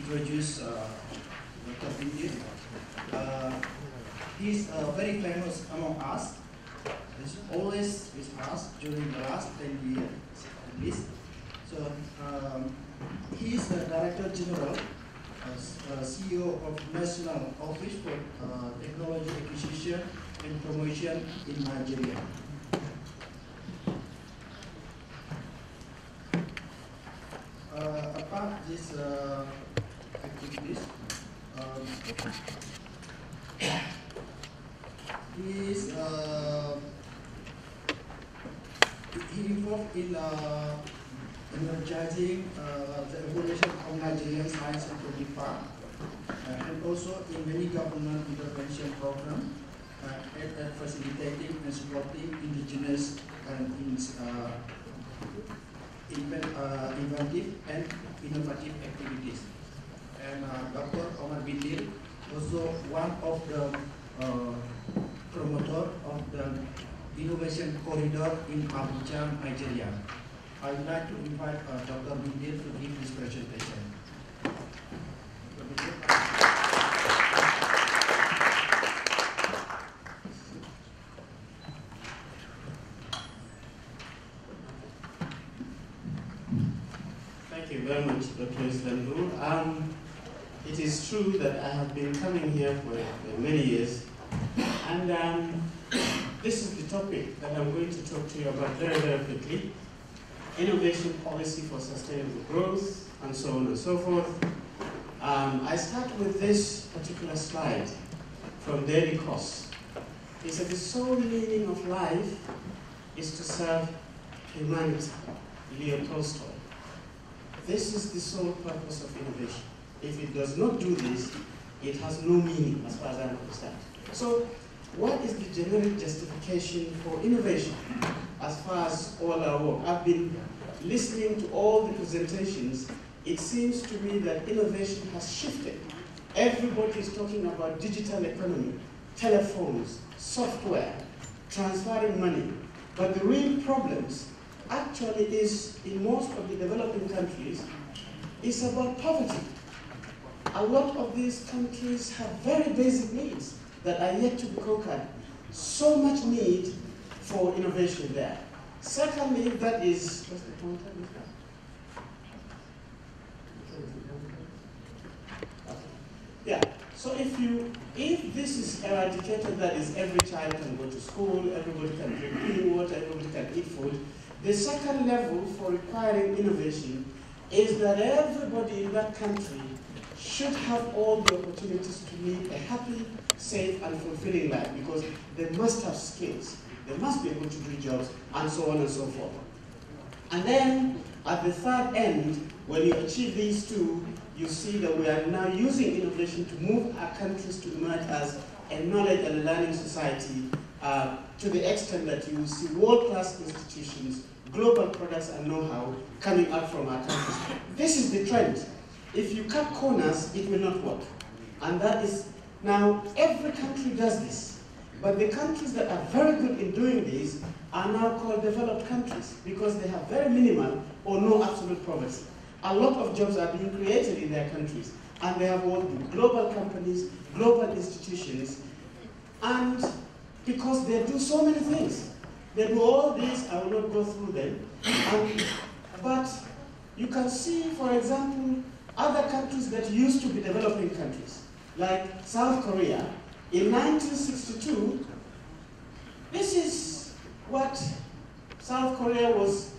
introduce Dr. Bindir. He's very famous among us. He's always with us during the last 10 years at least. So he's the Director General, CEO of National Office for Technology Acquisition and Promotion in Nigeria. Apart these activities, he involved in energizing the evolution of Nigerian science and technical park, and also in many government intervention programs at facilitating and supporting indigenous and inventive and innovative activities. And Dr. Omar Bindir, also one of the promoter of the Innovation Corridor in Abuja, Nigeria. I would like to invite Dr. Bindir to give his presentation. Thank you very much, Dr. Islandu. It is true that I have been coming here for many years, and this is the topic that I'm going to talk to you about very, very quickly. Innovation policy for sustainable growth, and so on and so forth. I start with this particular slide from Daily Kos. He said the sole meaning of life is to serve humanity, Leo Tolstoy. This is the sole purpose of innovation. If it does not do this, it has no meaning as far as I understand. So, what is the generic justification for innovation as far as all our work? I've been listening to all the presentations. It seems to me that innovation has shifted. Everybody is talking about digital economy, telephones, software, transferring money. But the real problems actually is, in most of the developing countries, is about poverty. A lot of these countries have very basic needs that are yet to be conquered. So much need for innovation there. Secondly, that is, what's the pointer? Yeah, so if this is eradicated, that is every child can go to school, everybody can drink clean water, everybody can eat food. The second level for requiring innovation is that everybody in that country should have all the opportunities to lead a happy, safe, and fulfilling life, because they must have skills, they must be able to do jobs, and so on and so forth. And then, at the third end, when you achieve these two, you see that we are now using innovation to move our countries to emerge as a knowledge and learning society, to the extent that you will see world-class institutions, global products and know-how coming out from our countries. This is the trend. If you cut corners, it will not work. And that is, now every country does this. But the countries that are very good in doing this are now called developed countries, because they have very minimal or no absolute poverty. A lot of jobs are being created in their countries, and they have all the global companies, global institutions, and because they do so many things. They do all these, I will not go through them, but you can see, for example, other countries that used to be developing countries, like South Korea. In 1962, this is what South Korea was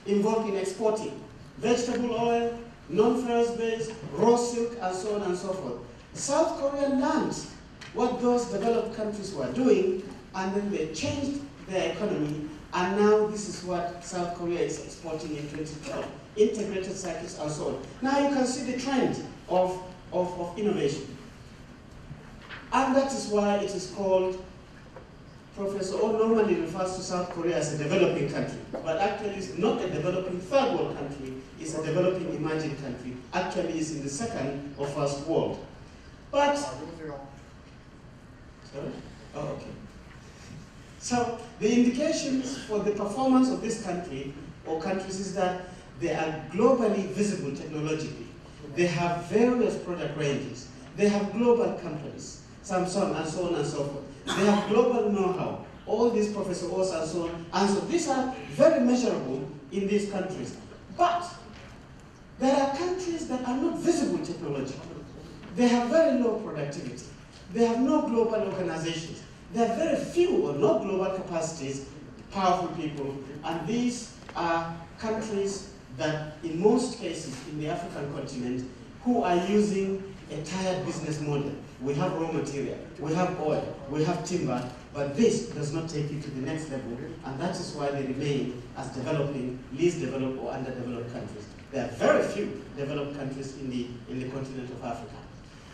involved in exporting: vegetable oil, non-ferrous base, raw silk, and so on and so forth. South Korea learned what those developed countries were doing, and then they changed their economy, and now this is what South Korea is exporting in 2012, integrated circuits and so on. Now you can see the trend of innovation. And that is why it is called, Professor O normally refers to South Korea as a developing country, but actually it's not a developing third world country, it's a developing emerging country. Actually it's in the second or first world. But, sorry? Oh, okay. So the indications for the performance of this country or countries is that they are globally visible technologically. They have various product ranges. They have global companies, Samsung and so on and so forth. They have global know-how. All these Professor Oz and so on. And so these are very measurable in these countries. But there are countries that are not visible technologically. They have very low productivity. They have no global organizations. There are very few or no global capacities, powerful people, and these are countries that in most cases in the African continent who are using a tired business model. We have raw material, we have oil, we have timber, but this does not take you to the next level, and that is why they remain as developing, least developed or underdeveloped countries. There are very few developed countries in the continent of Africa.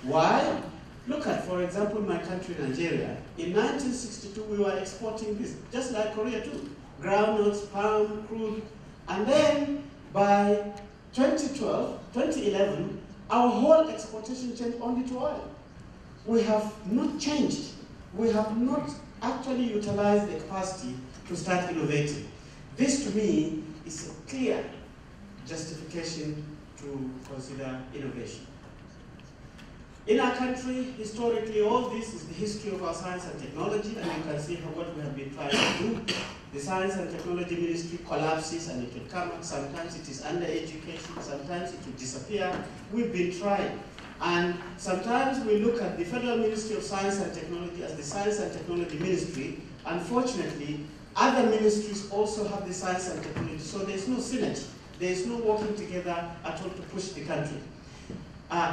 Why? Look at, for example, my country, Nigeria. In 1962, we were exporting this, just like Korea too. Groundnuts, palm, crude. And then by 2011, our whole exportation changed only to oil. We have not changed. We have not actually utilized the capacity to start innovating. This, to me, is a clear justification to consider innovation. In our country, historically, all this is the history of our science and technology, and you can see what we have been trying to do. The Science and Technology Ministry collapses and it will come up. Sometimes it is under education, sometimes it will disappear. We've been trying. And sometimes we look at the Federal Ministry of Science and Technology as the Science and Technology Ministry. Unfortunately, other ministries also have the science and technology, so there's no synergy. There's no working together at all to push the country.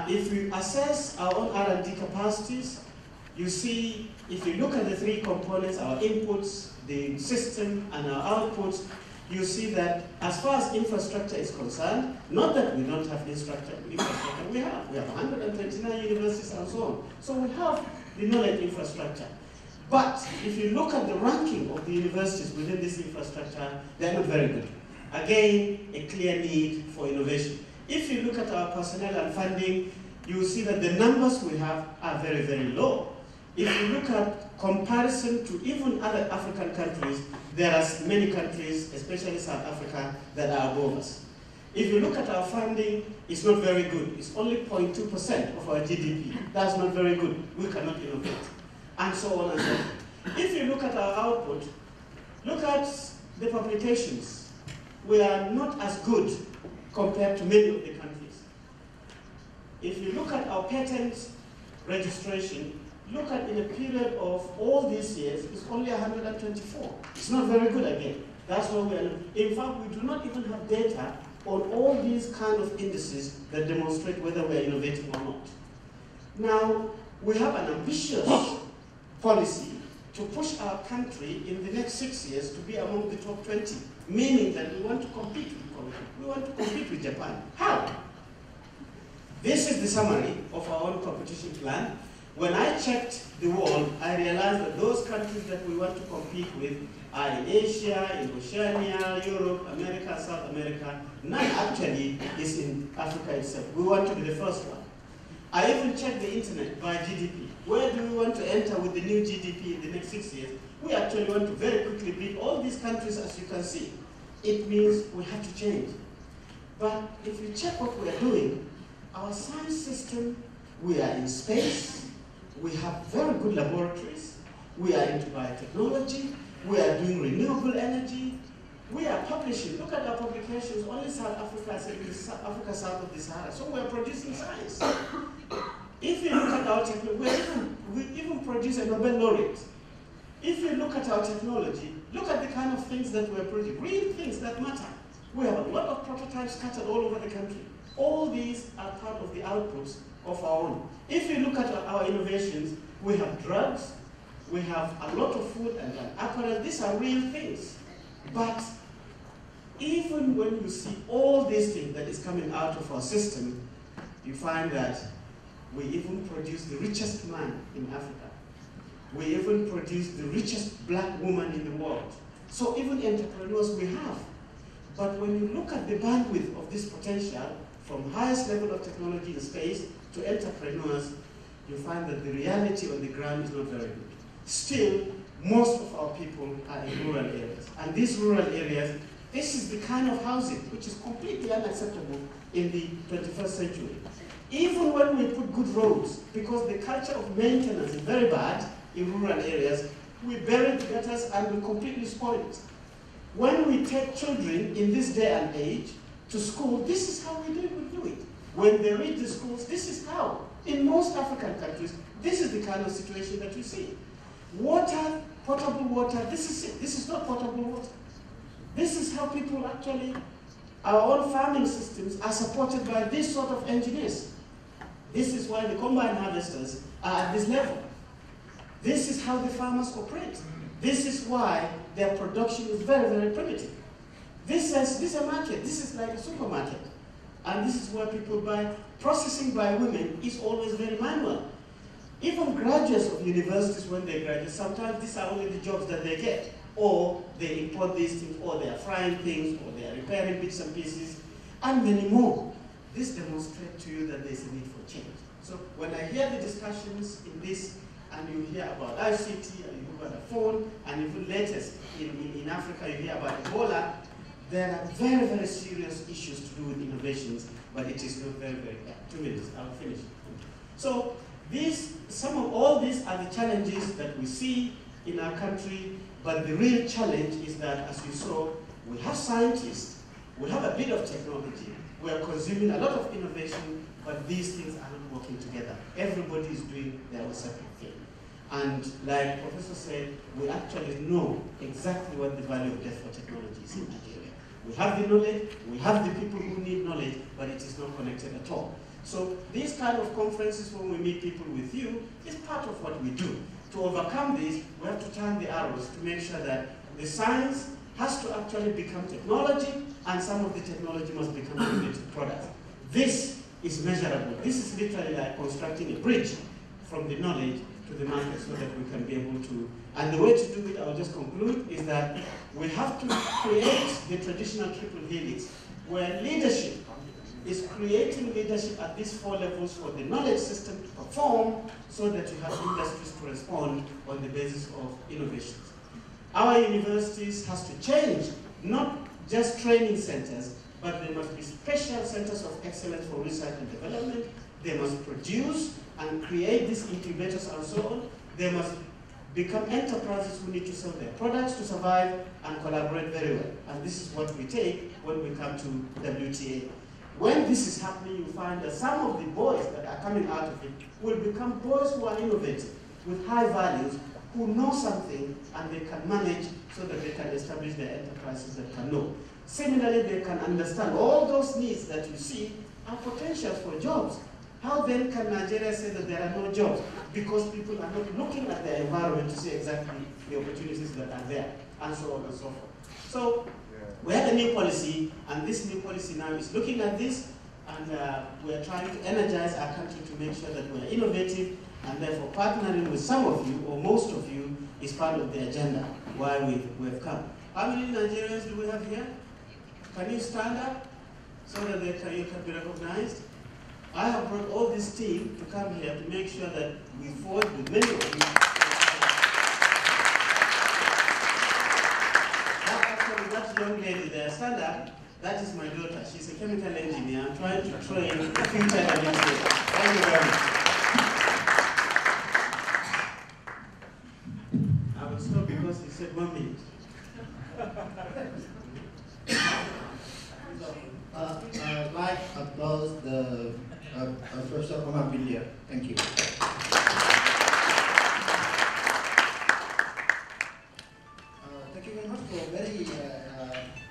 If we assess our own R&D capacities, you see, if you look at the three components, our inputs, the system, and our outputs, you see that as far as infrastructure is concerned, not that we don't have infrastructure, we have 129 universities and so on. So we have the knowledge infrastructure. But if you look at the ranking of the universities within this infrastructure, they're not very good. Again, a clear need for innovation. If you look at our personnel and funding, you will see that the numbers we have are very, very low. If you look at comparison to even other African countries, there are many countries, especially South Africa, that are above us. If you look at our funding, it's not very good. It's only 0.2% of our GDP. That's not very good. We cannot innovate. And so on and so forth. If you look at our output, look at the publications. We are not as good compared to many of the countries. If you look at our patent registration, look at in a period of all these years, it's only 124. It's not very good again. That's why we are, in fact, we do not even have data on all these kind of indices that demonstrate whether we are innovating or not. Now, we have an ambitious policy to push our country in the next 6 years to be among the top 20, meaning that we want to compete with Korea. We want to compete with Japan. How? This is the summary of our own competition plan. When I checked the world, I realized that those countries that we want to compete with are in Asia, in Oceania, Europe, America, South America. None actually is in Africa itself. We want to be the first one. I even checked the internet by GDP. Where do we want to enter with the new GDP in the next 6 years? We actually want to very quickly beat all these countries, as you can see. It means we have to change. But if you check what we are doing, our science system, we are in space, we have very good laboratories, we are into biotechnology, we are doing renewable energy, we are publishing. Look at our publications, only South Africa, Africa south of the Sahara. So we are producing science. If you look at our technology, we even produce a Nobel laureate. If you look at our technology, look at the kind of things that we're producing, real things that matter. We have a lot of prototypes scattered all over the country. All these are part of the outputs of our own. If you look at our innovations, we have drugs, we have a lot of food and apparel. These are real things. But even when you see all these things that is coming out of our system, you find that we even produce the richest man in Africa. We even produce the richest black woman in the world. So even entrepreneurs we have. But when you look at the bandwidth of this potential, from highest level of technology in space to entrepreneurs, you find that the reality on the ground is not very good. Still, most of our people are in rural areas. And these rural areas, this is the kind of housing which is completely unacceptable in the 21st century. Even when we put good roads, because the culture of maintenance is very bad in rural areas, we bury the gutters and we completely spoil it. When we take children in this day and age to school, this is how we do it. When they reach the schools, this is how. In most African countries, this is the kind of situation that you see. Water, potable water, this is it. This is not potable water. This is how people actually, our own farming systems are supported by this sort of engineers. This is why the combine harvesters are at this level. This is how the farmers operate. This is why their production is very, very primitive. This is a market. This is like a supermarket. And this is where people buy. Processing by women is always very manual. Even graduates of universities, when they graduate, sometimes these are only the jobs that they get. Or they import these things, or they are frying things, or they are repairing bits and pieces, and many more. This demonstrates to you that there is a need for change. So when I hear the discussions in this, and you hear about ICT, and you hear about the phone, and even latest in Africa, you hear about Ebola, there are very, very serious issues to do with innovations, but it is not very, very clear. 2 minutes, I'll finish. So all these are the challenges that we see in our country, but the real challenge is that, as you saw, we have scientists, we have a bit of technology, we are consuming a lot of innovation, but these things are not working together. Everybody is doing their own separate thing. And like Professor said, we actually know exactly what the value of death for technology is in Nigeria. We have the knowledge, we have the people who need knowledge, but it is not connected at all. So these kind of conferences, when we meet people with you, is part of what we do. To overcome this, we have to turn the arrows to make sure that the science has to actually become technology, and some of the technology must become innovative products. This is measurable. This is literally like constructing a bridge from the knowledge to the market so that we can be able to, and the way to do it, I'll just conclude, is that we have to create the traditional triple helix, where leadership is creating leadership at these 4 levels for the knowledge system to perform, so that you have industries to respond on the basis of innovations. Our universities has to change, not just training centers, but there must be special centers of excellence for research and development. They must produce and create these incubators and so on. They must become enterprises who need to sell their products to survive and collaborate very well. And this is what we take when we come to WTA. When this is happening, you find that some of the boys that are coming out of it will become boys who are innovative, with high values, who know something and they can manage so that they can establish their enterprises that can know. Similarly, they can understand all those needs that you see are potentials for jobs. How then can Nigeria say that there are no jobs? Because people are not looking at their environment to see exactly the opportunities that are there, and so on and so forth. So we have a new policy, and this new policy now is looking at this, and we are trying to energize our country to make sure that we are innovative, and therefore partnering with some of you, or most of you, is part of the agenda why we have come. How many Nigerians do we have here? Can you stand up so that you can be recognized? I have brought all this team to come here to make sure that we forward with many of you. That young lady there, stand up, that is my daughter. She's a chemical engineer. I'm trying to train a future engineer. Thank you very much. I will stop because he said 1 minute. I'd like to applause the Professor Omar Billier. Thank you. Thank you very much for a very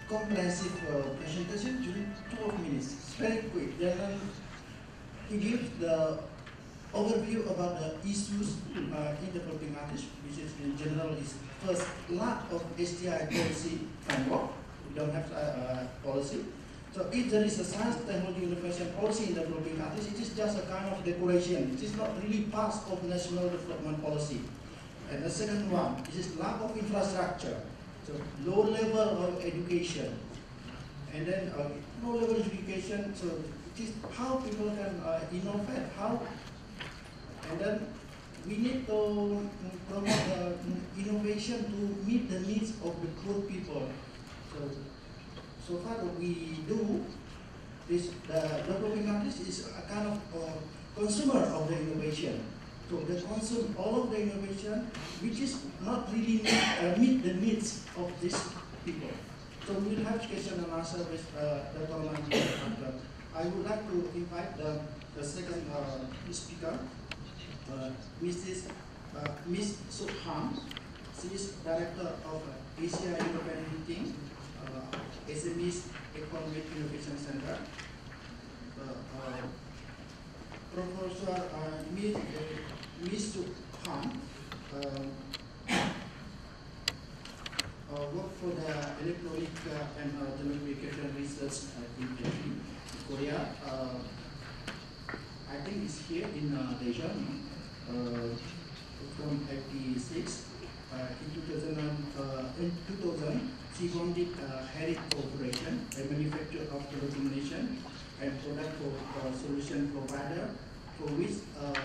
comprehensive presentation during 12 minutes. It's very quick. Then he gives the overview about the issues in developing countries, which is in general is first lack of STI policy framework. We don't have policy. So if there is a science, technology, innovation policy in developing countries, it is just a kind of decoration. It is not really part of national development policy. And the second one is lack of infrastructure. So low level of education. And then low level education, so it is how people can innovate, how. And then we need to promote innovation to meet the needs of the poor people. So far what we do, the developing countries is a kind of consumer of the innovation. So they consume all of the innovation, which is not really meet the needs of these people. So we will have question and answer with the Dr. I would like to invite the second speaker, Miss Suk Han. She is director of Asia European Meeting, SMEs Economic Innovation Center. Professor Miss Suk Han worked for the Electronic and Telecommunication Research in Korea. I think it's here in Daejeon from 86. In 2000, she founded Harris Corporation, a manufacturer of telecommunication and product solution provider, for which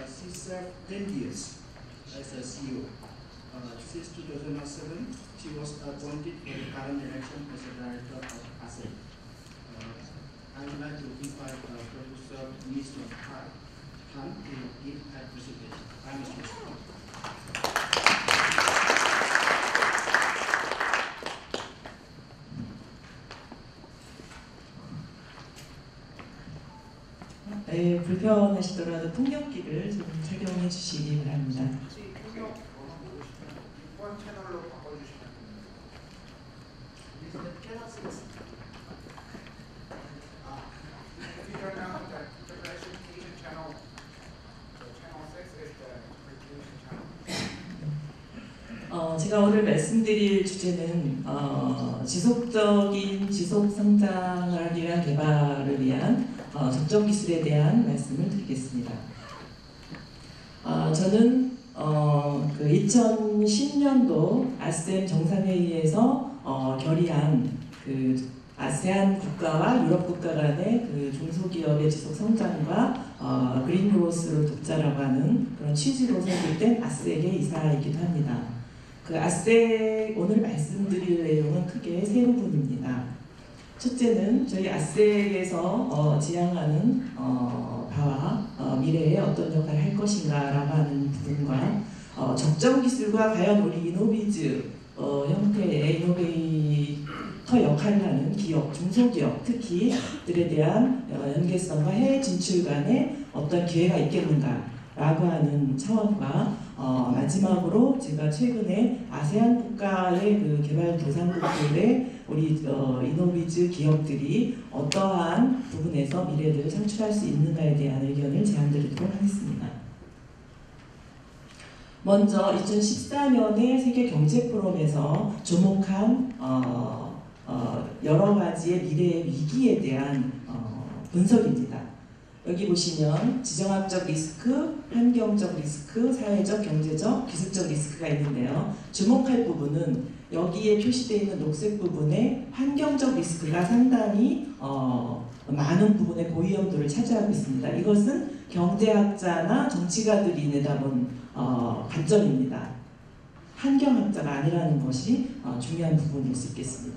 she served 10 years as a CEO. Since 2007, she was appointed for the current election as a director of ASEC. I would like to invite Professor Ms. Han to give her presentation. 네, 불편하시더라도 통역기를 좀 착용해 주시기 바랍니다. 통역 번호 6번 채널로 바꿔주시면 됩니다. If you turn down the presentation channel, so channel 6 is the presentation channel. 제가 오늘 말씀드릴 주제는 지속적인 지속 성장을 위한 개발을 위한 적정 기술에 대한 말씀을 드리겠습니다. 저는 그 2010년도 아셈 정상회의에서 결의한 그 아세안 국가와 유럽 국가 간의 그 중소기업의 지속 성장과 그린 그로스를 돕자라고 하는 그런 취지로 설립된 아세의 이사이기도 합니다. 그 아세c 오늘 말씀드릴 내용은 크게 세 부분입니다. 첫째는 저희 아세에서 지향하는 바와 미래에 어떤 역할을 할 것인가라고 하는 부분과 적정 기술과 과연 우리 이노비즈 형태의 이노베이터 역할을 하는 기업, 중소기업 특히들에 대한 연계성과 해외 진출 간에 어떤 기회가 있겠는가라고 하는 차원과 마지막으로 제가 최근에 아세안 국가의 그 개발도상국들의 우리 이노비즈 기업들이 어떠한 부분에서 미래를 창출할 수 있는가에 대한 의견을 제안드리도록 하겠습니다. 먼저 2014년에 세계 경제 포럼에서 주목한 여러 가지의 미래의 위기에 대한 분석입니다. 여기 보시면 지정학적 리스크, 환경적 리스크, 사회적, 경제적, 기술적 리스크가 있는데요. 주목할 부분은 여기에 표시되어 있는 녹색 부분에 환경적 리스크가 상당히 많은 부분의 고위험도를 차지하고 있습니다. 이것은 경제학자나 정치가들이 내다본 관점입니다. 환경학자가 아니라는 것이 중요한 부분일 수 있겠습니다.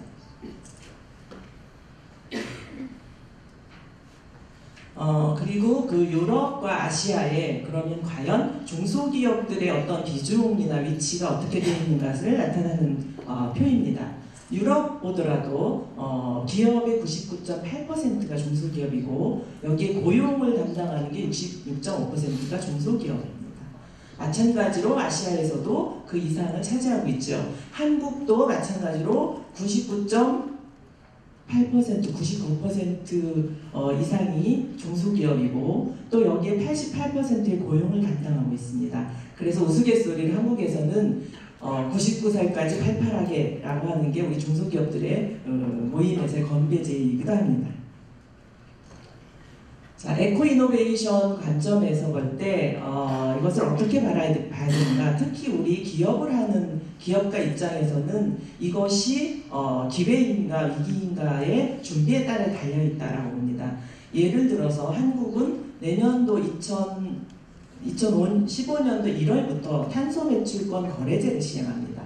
그리고 그 유럽과 아시아에 그러면 과연 중소기업들의 어떤 비중이나 위치가 어떻게 되어 있는 것을 나타내는 표입니다. 유럽 보더라도 기업의 99.8%가 중소기업이고 여기에 고용을 담당하는 게 66.5%가 중소기업입니다. 마찬가지로 아시아에서도 그 이상을 차지하고 있죠. 한국도 마찬가지로 99.8%, 99% 이상이 중소기업이고 또 여기에 88%의 고용을 담당하고 있습니다. 그래서 우스갯소리를 한국에서는 99살까지 팔팔하게라고 하는 게 우리 중소기업들의 모임에서의 건배제이기도 합니다. 자, 에코 이노베이션 관점에서 볼 때 이것을 어떻게 봐야 되는가? 특히 우리 기업을 하는 기업가 입장에서는 이것이 기회인가 위기인가의 준비에 따라 달려있다라고 봅니다. 예를 들어서 한국은 내년도 2015년도 1월부터 탄소 매출권 거래제를 시행합니다.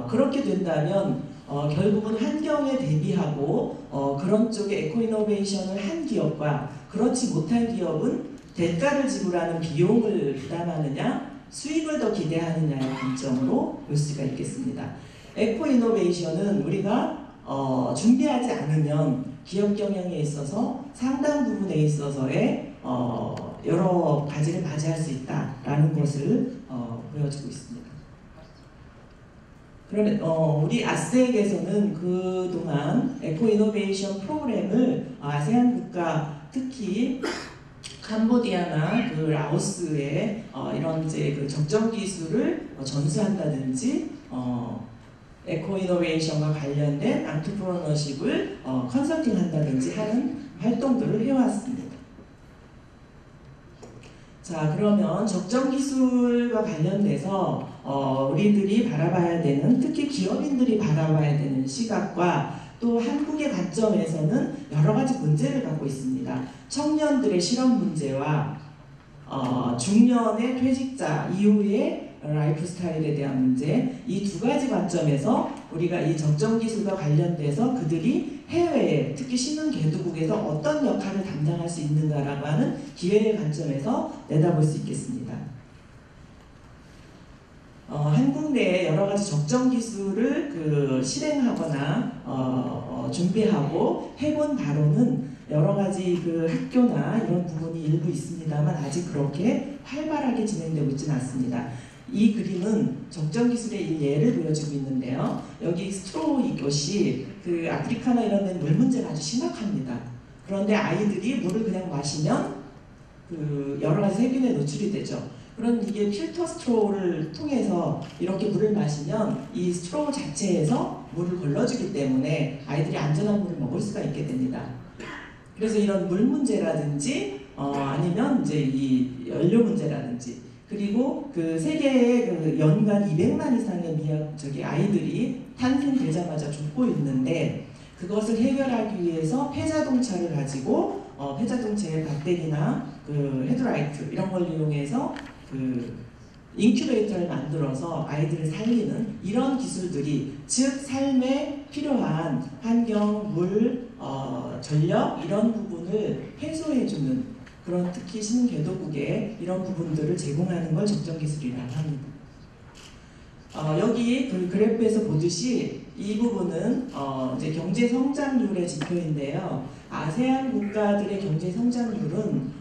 그렇게 된다면 결국은 환경에 대비하고 그런 쪽에 에코 이노베이션을 한 기업과 그렇지 못한 기업은 대가를 지불하는 비용을 부담하느냐 수익을 더 기대하느냐의 관점으로 볼 수가 있겠습니다. 에코 이노베이션은 우리가 준비하지 않으면 기업 경영에 있어서 상당 부분에 있어서의 여러 가지를 맞이할 수 있다라는 것을 보여주고 있습니다. 그런데 우리 아스텍에서는 그동안 에코 이노베이션 프로그램을 아세안 국가 특히 캄보디아나 그 라오스에 이런 이제 그 적정 기술을 전수한다든지 에코 이노베이션과 관련된 안트프로너십을 컨설팅한다든지 하는 활동들을 해왔습니다. 자, 그러면 적정 기술과 관련돼서 우리들이 바라봐야 되는, 특히 기업인들이 바라봐야 되는 시각과 또 한국의 관점에서는 여러 가지 문제를 갖고 있습니다. 청년들의 실업 문제와 중년의 퇴직자 이후의 라이프 스타일에 대한 문제, 이 두 가지 관점에서 우리가 이 적정 기술과 관련돼서 그들이 해외에, 특히 신흥 개도국에서 어떤 역할을 담당할 수 있는가라고 하는 기회의 관점에서 내다볼 수 있겠습니다. 한국 내에 여러 가지 적정 기술을 실행하거나 준비하고 해본 바로는 여러 가지 그 학교나 이런 부분이 일부 있습니다만 아직 그렇게 활발하게 진행되고 있지는 않습니다. 이 그림은 적정 기술의 예를 보여주고 있는데요. 여기 스트로우 이것이 그 아프리카나 이런 데는 물 문제가 아주 심각합니다. 그런데 아이들이 물을 그냥 마시면 그 여러 가지 세균에 노출이 되죠. 그런 이게 필터 스트로우를 통해서 이렇게 물을 마시면 이 스트로우 자체에서 물을 걸러주기 때문에 아이들이 안전한 물을 먹을 수가 있게 됩니다. 그래서 이런 물 문제라든지 아니면 이제 이 연료 문제라든지 그리고 그 세계에 그 연간 200만 이상의 아이들이 탄생되자마자 죽고 있는데 그것을 해결하기 위해서 폐자동차를 가지고 폐자동차의 배터리나 그 헤드라이트 이런 걸 이용해서 그 인큐베이터를 만들어서 아이들을 살리는 이런 기술들이 즉 삶에 필요한 환경, 물, 전력 이런 부분을 해소해주는 그런 특히 신개도국에 이런 부분들을 제공하는 걸 적정 기술이라고 합니다. 여기 그 그래프에서 보듯이 이 부분은 이제 경제 성장률의 지표인데요. 아세안 국가들의 경제 성장률은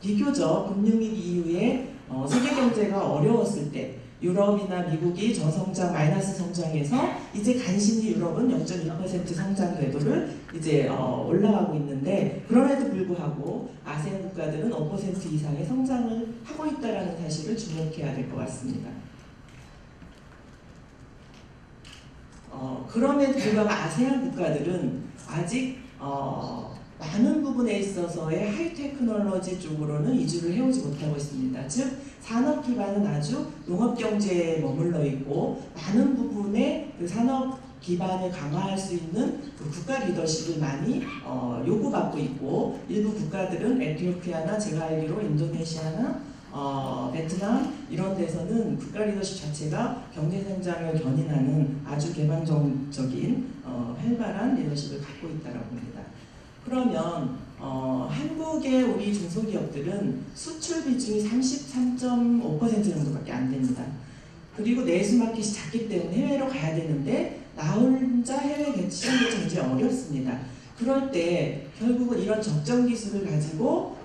비교적 금융위기 이후에 세계 경제가 어려웠을 때 유럽이나 미국이 저성장 마이너스 성장에서 이제 간신히 유럽은 0.1% 성장 궤도를 이제 올라가고 있는데 그럼에도 불구하고 아세안 국가들은 5% 이상의 성장을 하고 있다는 사실을 주목해야 될 것 같습니다. 그럼에도 불구하고 아세안 국가들은 아직 많은 부분에 있어서의 하이테크놀로지 쪽으로는 이주를 해오지 못하고 있습니다. 즉 산업 기반은 아주 농업 경제에 머물러 있고 많은 부분의 그 산업 기반을 강화할 수 있는 그 국가 리더십을 많이 요구받고 있고 일부 국가들은 에티오피아나 제가 알기로 인도네시아나 베트남 이런 데서는 국가 리더십 자체가 경제 성장을 견인하는 아주 개방적인 활발한 리더십을 갖고 있다고 봅니다. 그러면 한국의 우리 중소기업들은 수출 비중이 33.5% 정도밖에 안 됩니다. 그리고 내수 마켓이 작기 때문에 해외로 가야 되는데 나 혼자 해외 시장 개척이 굉장히 어렵습니다. 그럴 때 결국은 이런 적정 기술을 가지고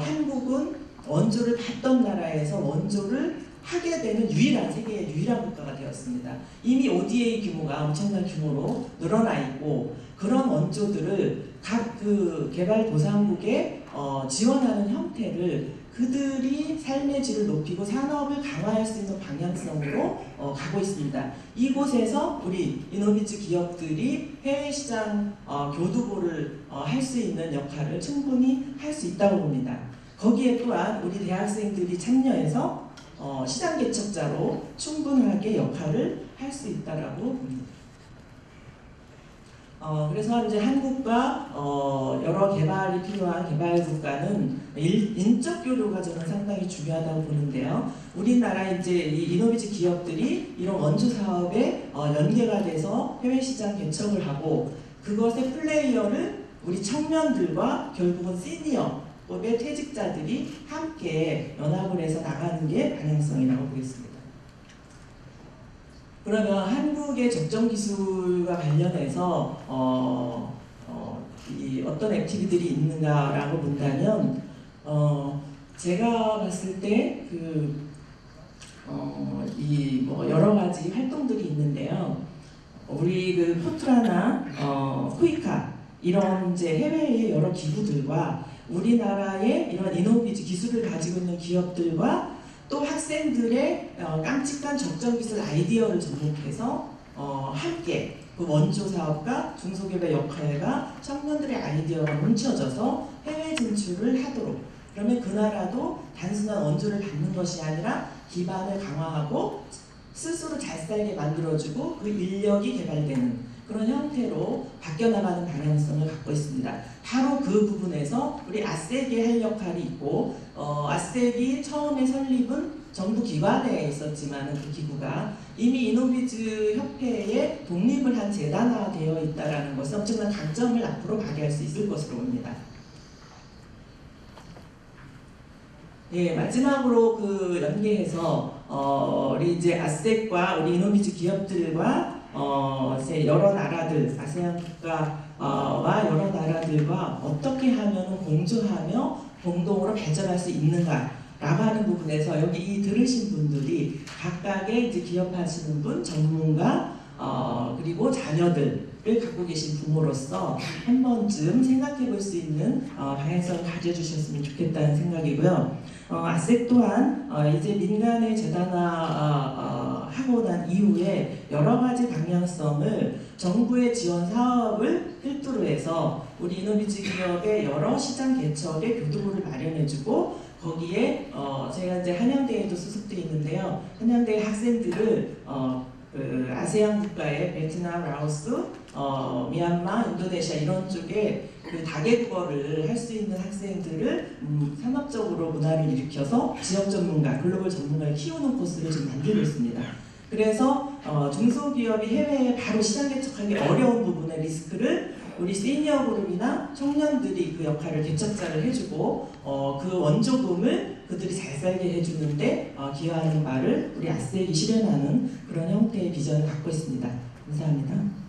한국은 원조를 받던 나라에서 원조를 하게 되는 세계의 유일한 국가가 되었습니다. 이미 ODA 규모가 엄청난 규모로 늘어나 있고 그런 원조들을 각 그 개발도상국에 지원하는 형태를 그들이 삶의 질을 높이고 산업을 강화할 수 있는 방향성으로 가고 있습니다. 이곳에서 우리 이노비츠 기업들이 해외 시장 교두보를 할 수 있는 역할을 충분히 할 수 있다고 봅니다. 거기에 또한 우리 대학생들이 참여해서 시장 개척자로 충분하게 역할을 할 수 있다고 봅니다. 그래서 이제 한국과 여러 개발이 필요한 개발 국가는 인적 교류가 저는 상당히 중요하다고 보는데요. 우리나라 이제 이 이노비즈 기업들이 이런 원조 사업에 연계가 돼서 해외 시장 개척을 하고 그것의 플레이어를 우리 청년들과 결국은 시니어급의 퇴직자들이 함께 연합을 해서 나가는 게 방향성이라고 보겠습니다. 그러면 한국의 적정 기술과 관련해서 이 어떤 액티비들이 있는가라고 본다면 제가 봤을 때 이 뭐 여러 가지 활동들이 있는데요. 우리 그 포트라나 쿠이카 이런 이제 해외의 여러 기구들과 우리나라의 이런 이노비즈 기술을 가지고 있는 기업들과 또 학생들의 깜찍한 적정기술 아이디어를 접목해서 함께 그 원조 사업과 중소기업의 역할과 청년들의 아이디어가 뭉쳐져서 해외 진출을 하도록 그러면 그 나라도 단순한 원조를 받는 것이 아니라 기반을 강화하고 스스로 잘 살게 만들어주고 그 인력이 개발되는 그런 형태로 바뀌어나가는 방향성을 갖고 있습니다. 바로 그 부분에서 우리 아색이 할 역할이 있고 아색이 처음에 설립은 정부 기관에 있었지만 그 기구가 이미 이노비즈 협회에 독립을 한 재단화되어 있다는 것은 엄청난 강점을 앞으로 발휘할 수 있을 것으로 봅니다. 예, 마지막으로 그 연계해서 우리 이제 아색과 우리 이노비즈 기업들과 이제 여러 나라들, 아세안 국가와 여러 나라들과 어떻게 하면 공존하며 공동으로 발전할 수 있는가라고 하는 부분에서 여기 이 들으신 분들이 각각의 이제 기업하시는 분, 전문가, 그리고 자녀들을 갖고 계신 부모로서 한 번쯤 생각해 볼 수 있는 방향성을 가져주셨으면 좋겠다는 생각이고요. 아색 또한 이제 민간의 재단화하고 난 이후에 여러 가지 방향성을 정부의 지원 사업을 필두로 해서 우리 이노비즈 기업의 여러 시장 개척에 교두보를 마련해주고 거기에 제가 이제 한양대에도 소속되어 있는데요. 한양대 학생들을 그 아세안 국가의 베트남, 라오스, 미얀마, 인도네시아 이런 쪽에 그 다계국어를 할 수 있는 학생들을 산업적으로 문화를 일으켜서 지역 전문가, 글로벌 전문가를 키우는 코스를 지금 만들고 있습니다. 그래서 중소기업이 해외에 바로 시장 개척하기 어려운 부분의 리스크를 우리 시니어 그룹이나 청년들이 그 역할을 개척자를 해주고 그 원조금을 그들이 잘 살게 해주는데 기여하는 바를 우리 아색이 실현하는 그런 형태의 비전을 갖고 있습니다. 감사합니다.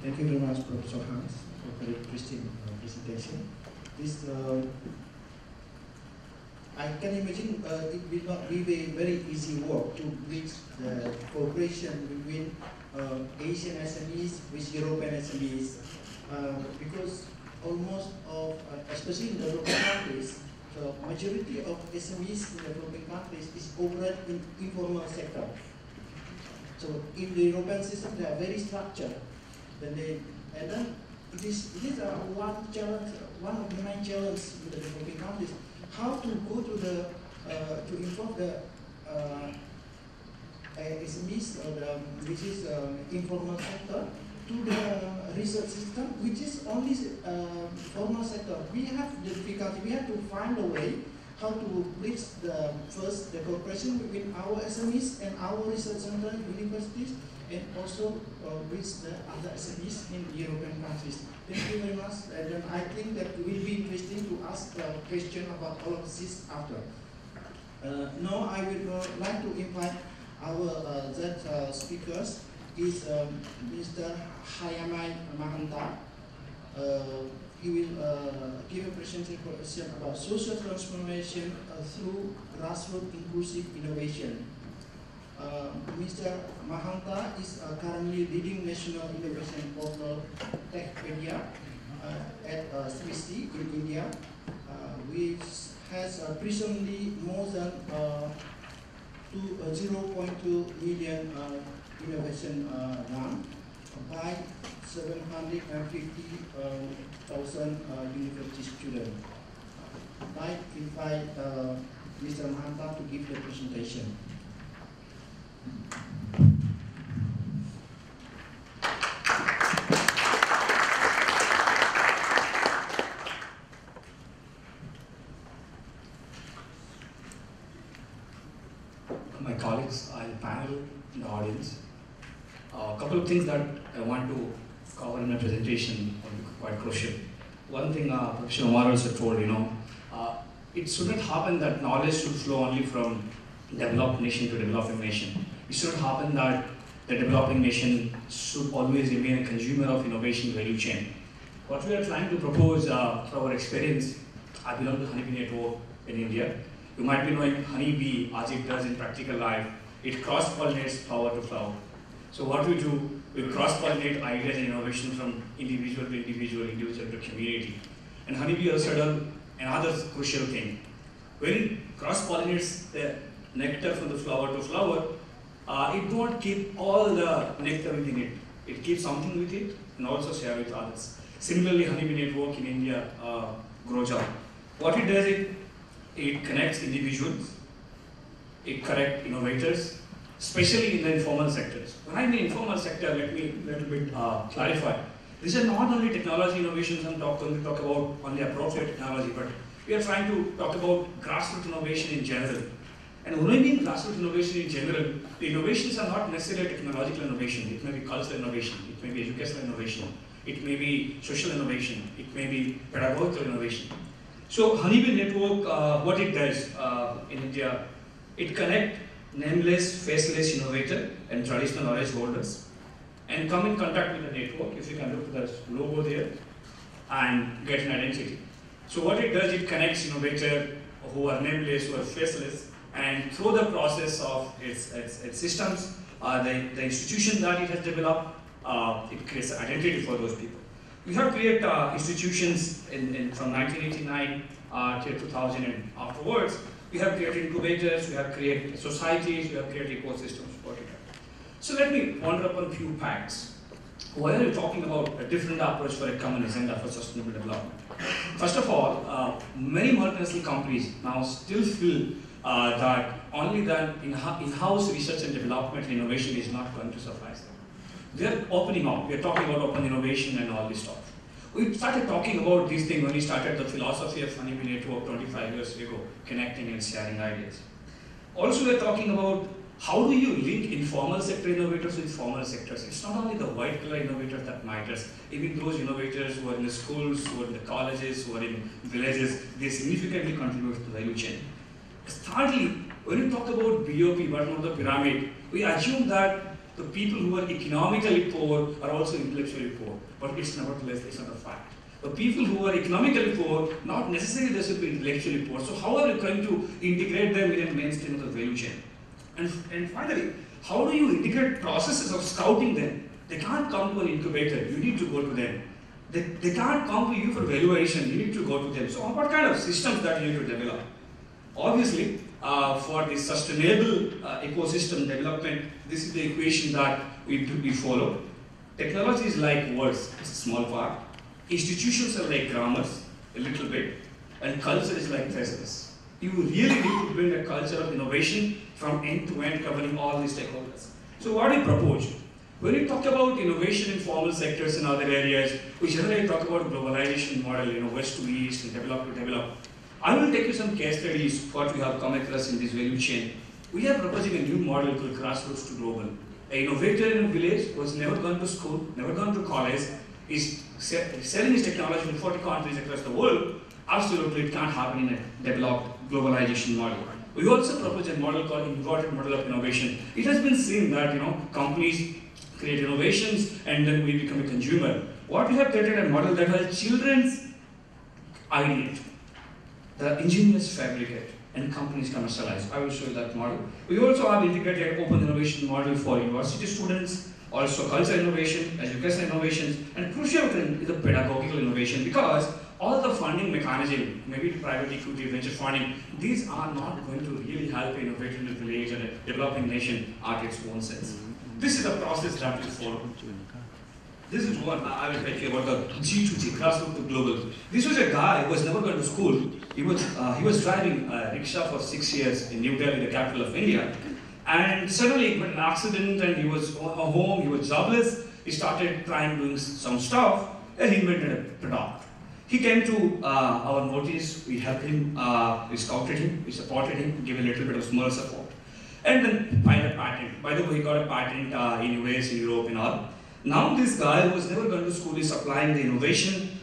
Thank you very much, Professor Hans, for a very interesting presentation. This, I can imagine it will not be a very easy work to bridge the cooperation between Asian SMEs with European SMEs, because almost of, especially in developing countries, the majority of SMEs in developing countries is operate in informal sector. So in the European system, they are very structured. And then it is one challenge, one of the main challenges in the developing countries, how to go to the to involve the SMEs or which is informal sector to the research system, which is only formal sector. We have the difficulty. We have to find a way how to bridge the cooperation between our SMEs and our research center, universities, and also with the other SMEs in European countries. Thank you very much. And I think that it will be interesting to ask a question about all of this after. Now I would like to invite our speakers is Mr. Hayamai Mahanta. He will give a presentation about social transformation through grassroots inclusive innovation. Mr. Mahanta is currently leading national innovation portal Techpedia at CBC in India, which has recently more than 0.2 million innovation grant. by 750,000 university students. I invite Mr. Mahanta to give the presentation. My colleagues, the panel, in the audience, a couple of things that I want to cover in my presentation will be quite crucial. One thing Professor Omar also told, it shouldn't happen that knowledge should flow only from developed nation to developing nation. It shouldn't happen that the developing nation should always remain a consumer of innovation value chain. What we are trying to propose through our experience, I belong to Honeybee Network in India. You might be knowing Honeybee, as it does in practical life, it cross-pollinates flower to flower. So what we do, we cross-pollinate ideas and innovation from individual to individual, individual to community. And Honeybee also done another crucial thing. When it cross-pollinates the nectar from the flower to flower, it don't keep all the nectar within it. It keeps something with it and also share with others. Similarly, Honeybee Network in India grows up. What it does, it connects individuals, it connects innovators, especially in the informal sectors. When I mean informal sector, let me a little bit clarify. These are not only technology innovations and talk about only appropriate technology, but we are trying to talk about grassroots innovation in general. And when I mean grassroots innovation in general, the innovations are not necessarily technological innovation. It may be cultural innovation, it may be educational innovation, it may be social innovation, it may be pedagogical innovation. So Honeybee Network, what it does in India, it connects nameless, faceless innovator and traditional knowledge holders and come in contact with the network, if you can look at the logo there, and get an identity. So what it does, it connects innovators who are nameless, who are faceless, and through the process of its systems, the institution that it has developed, it creates an identity for those people. We have created institutions from 1989 till 2000 and afterwards. We have created incubators, we have created societies, we have created ecosystems for it. So let me wander upon a few facts. Why are we talking about a different approach for a common agenda for sustainable development? First of all, many multinational companies now still feel that only that in-house research and development and innovation is not going to suffice them. They're opening up. We're talking about open innovation and all this stuff. We started talking about these things when we started the philosophy of Honeybee Network 25 years ago, connecting and sharing ideas. Also, we're talking about how do you link informal sector innovators with formal sectors. It's not only the white collar innovators that matters. Even those innovators who are in the schools, who are in the colleges, who are in villages, they significantly contribute to the value chain. Thirdly, when you talk about BOP, bottom of the pyramid, we assume that the people who are economically poor are also intellectually poor, but it's nevertheless not a fact. The people who are economically poor, not necessarily they should be intellectually poor. So how are you going to integrate them in a mainstream of the value chain? And finally, how do you integrate processes of scouting them? They can't come to an incubator, you need to go to them. They can't come to you for valuation, you need to go to them. So what kind of systems that you need to develop? Obviously, for the sustainable ecosystem development, this is the equation that we follow. Technology is like words, it's a small part. Institutions are like grammars, a little bit. And culture is like thesaurus. You really need to build a culture of innovation from end to end, covering all these stakeholders. So what do we propose? When we talk about innovation in formal sectors and other areas, we generally talk about globalization model, west to east and develop to develop. I will take you some case studies, what we have come across in this value chain. We are proposing a new model called grassroots to global. An innovator in a village who has never gone to school, never gone to college, is selling his technology in 40 countries across the world. Absolutely, it can't happen in a developed globalization model. We also propose a model called inverted model of innovation. It has been seen that companies create innovations and then we become a consumer. What we have created a model that has children's ideate, the engineers fabricate, and companies commercialize. I will show you that model. We also have integrated open innovation model for university students, also cultural innovation, educational innovations, and crucial thing is the pedagogical innovation, because all the funding mechanism, maybe private equity, venture funding, these are not going to really help innovate in a village and a developing nation at its own sense. This is the process that we follow. This is one I will tell you about the G2G, grassroots to global. This was a guy who was never going to school. He was driving a rickshaw for 6 years in New Delhi, the capital of India. And suddenly he got an accident and he was home, he was jobless. He started trying doing some stuff and he invented a product. He came to our notice, we helped him, we scouted him, we supported him, gave a little bit of small support. And then filed a patent. By the way, he got a patent in US, in Europe and all. Now this guy who was never going to school is supplying the innovation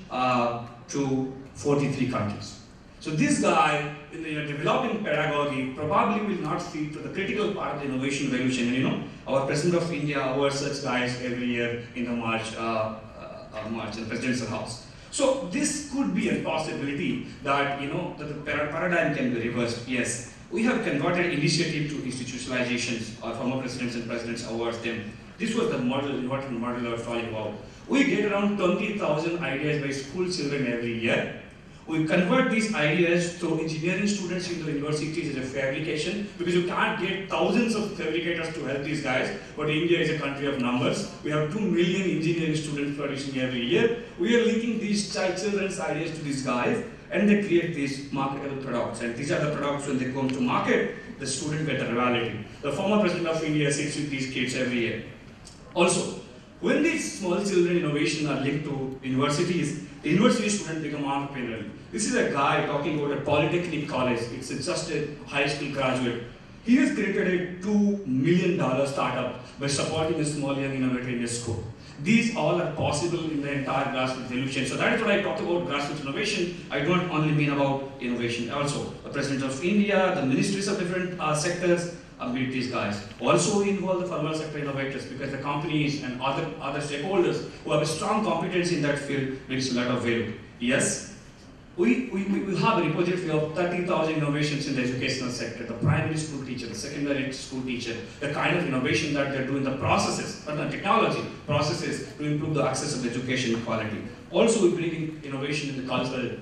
to 43 countries. So this guy, in the developing pedagogy, probably will not feed to the critical part of the innovation revolution. And you know, our President of India awards such guys every year in the March in the Presidential House. So this could be a possibility that, you know, that the paradigm can be reversed. Yes, we have converted initiative to institutionalizations. Our former presidents and presidents awards them. This was the model, inverted model I was talking about. We get around 20,000 ideas by school children every year. We convert these ideas to engineering students in the universities as a fabrication, because you can't get thousands of fabricators to help these guys, but India is a country of numbers. We have 2 million engineering students producing every year. We are linking these children's ideas to these guys, and they create these marketable products. And these are the products when they come to market, the student get the reality. The former President of India sits with these kids every year. Also, when these small children innovation are linked to universities, the university students become entrepreneurial. This is a guy talking about a polytechnic college. It's just a high school graduate. He has created a $2 million startup by supporting a small young innovator in his school. These all are possible in the entire grassroots revolution. So that is what I talk about grassroots innovation. I don't only mean about innovation. Also, the President of India, the ministries of different sectors, meet these guys. Also, we involve the formal sector innovators, because the companies and other stakeholders who have a strong competence in that field brings a lot of value. Yes, we have a repository of 30,000 innovations in the educational sector, the primary school teacher, the secondary school teacher, the kind of innovation that they're doing, the processes, not the technology, processes to improve the access of education quality. Also, we bring in innovation in the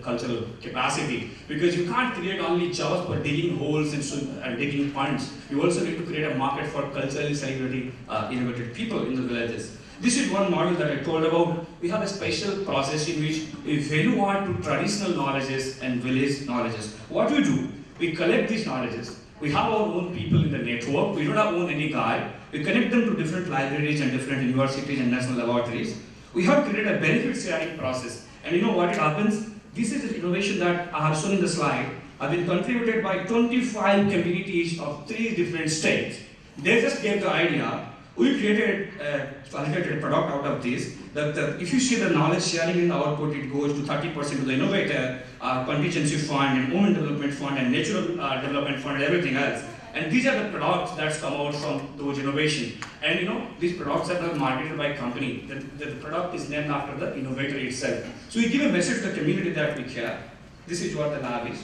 cultural capacity, because you can't create only jobs for digging holes and digging ponds. You also need to create a market for culturally celebrated, innovative people in the villages. This is one model that I told about. We have a special process in which we value on to traditional knowledges and village knowledges. What we do, we collect these knowledges. We have our own people in the network. We don't have own any guide. We connect them to different libraries and different universities and national laboratories. We have created a benefit sharing process. And you know what happens? This is the innovation that I have shown in the slide. Have been contributed by 25 communities of 3 different states. They just gave the idea. We created a validated product out of this. If you see the knowledge sharing in the output, it goes to 30% to the innovator, contingency fund, and women development fund, and natural development fund, and everything else. And these are the products that come out from those innovations. And you know, these products are not marketed by company. The product is named after the innovator itself. So we give a message to the community that we care. This is what the lab is.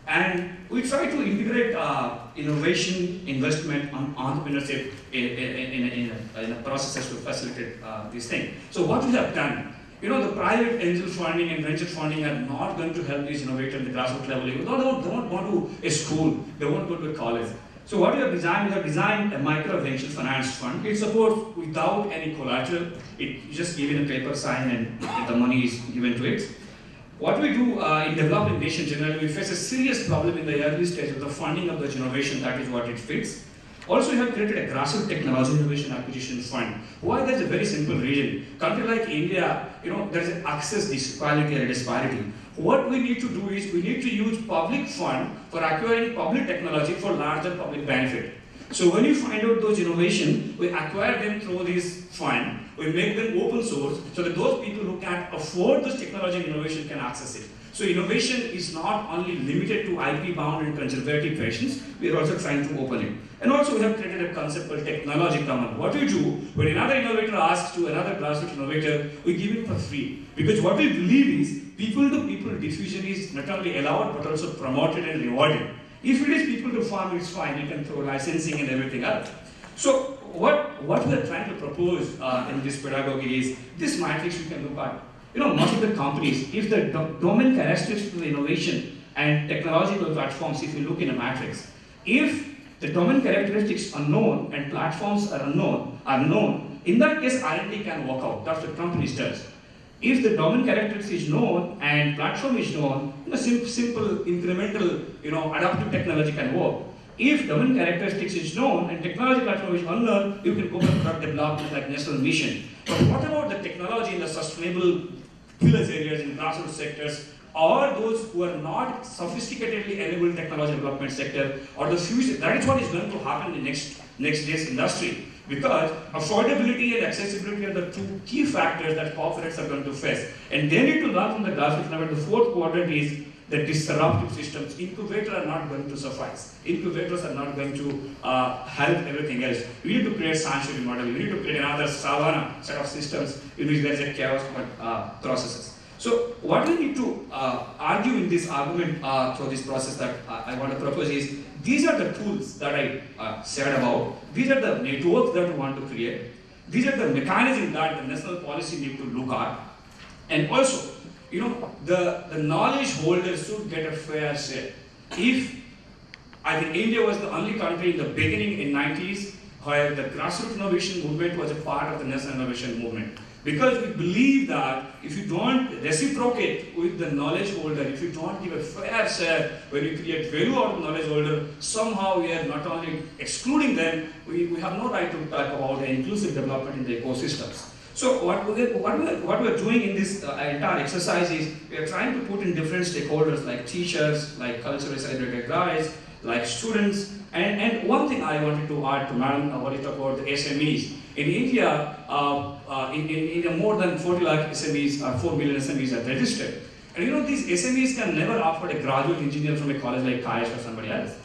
And we try to integrate innovation, investment, and entrepreneurship in a process to facilitate this thing. So what we have done, you know, the private angel funding and venture funding are not going to help these innovators at the grassroots level. They don't want to a school, they won't go to a college. So what we have designed a micro venture finance fund. It supports without any collateral. You just give in a paper sign and the money is given to it. What we do in developing nations generally, we face a serious problem in the early stage of the funding of the innovation. That is what it fits. Also, we have created a grassroots technology innovation acquisition fund. Why? There's a very simple reason. Country like India, you know, there's an access disparity and disparity. What we need to do is we need to use public fund for acquiring public technology for larger public benefit. So when you find out those innovations, we acquire them through this fund. We make them open source so that those people who can't afford this technology and innovation can access it. So innovation is not only limited to IP bound and conservative patients, we are also trying to open it. And also we have created a concept called technology common. What we do, when another innovator asks to another grassroots innovator, we give it for free. Because what we believe is people-to-people diffusion is not only allowed but also promoted and rewarded. If it is people to farm, it's fine, you can throw licensing and everything else. So what we are trying to propose in this pedagogy is this matrix we can look at. You know, most of the companies, if the domain characteristics of the innovation and technological platforms, if you look in a matrix, if the domain characteristics are known and platforms are known, in that case, R&D can work out. That's what companies does. If the domain characteristics is known and platform is known, simple incremental, adaptive technology can work. If domain characteristics is known and technology platform is unknown, you can go for product development like national mission. But what about the technology in the sustainable pillars areas in grassroots sectors, or those who are not sophisticatedly enabled technology development sector, or the future? That is what is going to happen in next day's industry. Because affordability and accessibility are the two key factors that corporates are going to face. And they need to learn from the grassroots level. The fourth quadrant is the disruptive systems. Incubators are not going to suffice. Incubators are not going to help everything else. We need to create sanctuary model. We need to create another savannah set of systems in which there is a chaos processes. So what we need to argue in this argument through this process that I want to propose is, these are the tools that I said about. These are the networks that we want to create. These are the mechanisms that the national policy need to look at. And also, the knowledge holders should get a fair share. If I think India was the only country in the beginning in 90s where the grassroots innovation movement was a part of the national innovation movement. Because we believe that if you don't reciprocate with the knowledge holder, if you don't give a fair share where you create value out of the knowledge holder, somehow we are not only excluding them, we have no right to talk about the inclusive development in the ecosystems. So what we're doing in this entire exercise is, we are trying to put in different stakeholders like teachers, like culturally celebrated guys, like students. And one thing I wanted to add to Madam, what you talk about the SMEs. In India, in more than 40 lakh SMEs, 4 million SMEs are registered. And these SMEs can never afford a graduate engineer from a college like KAIST or somebody else.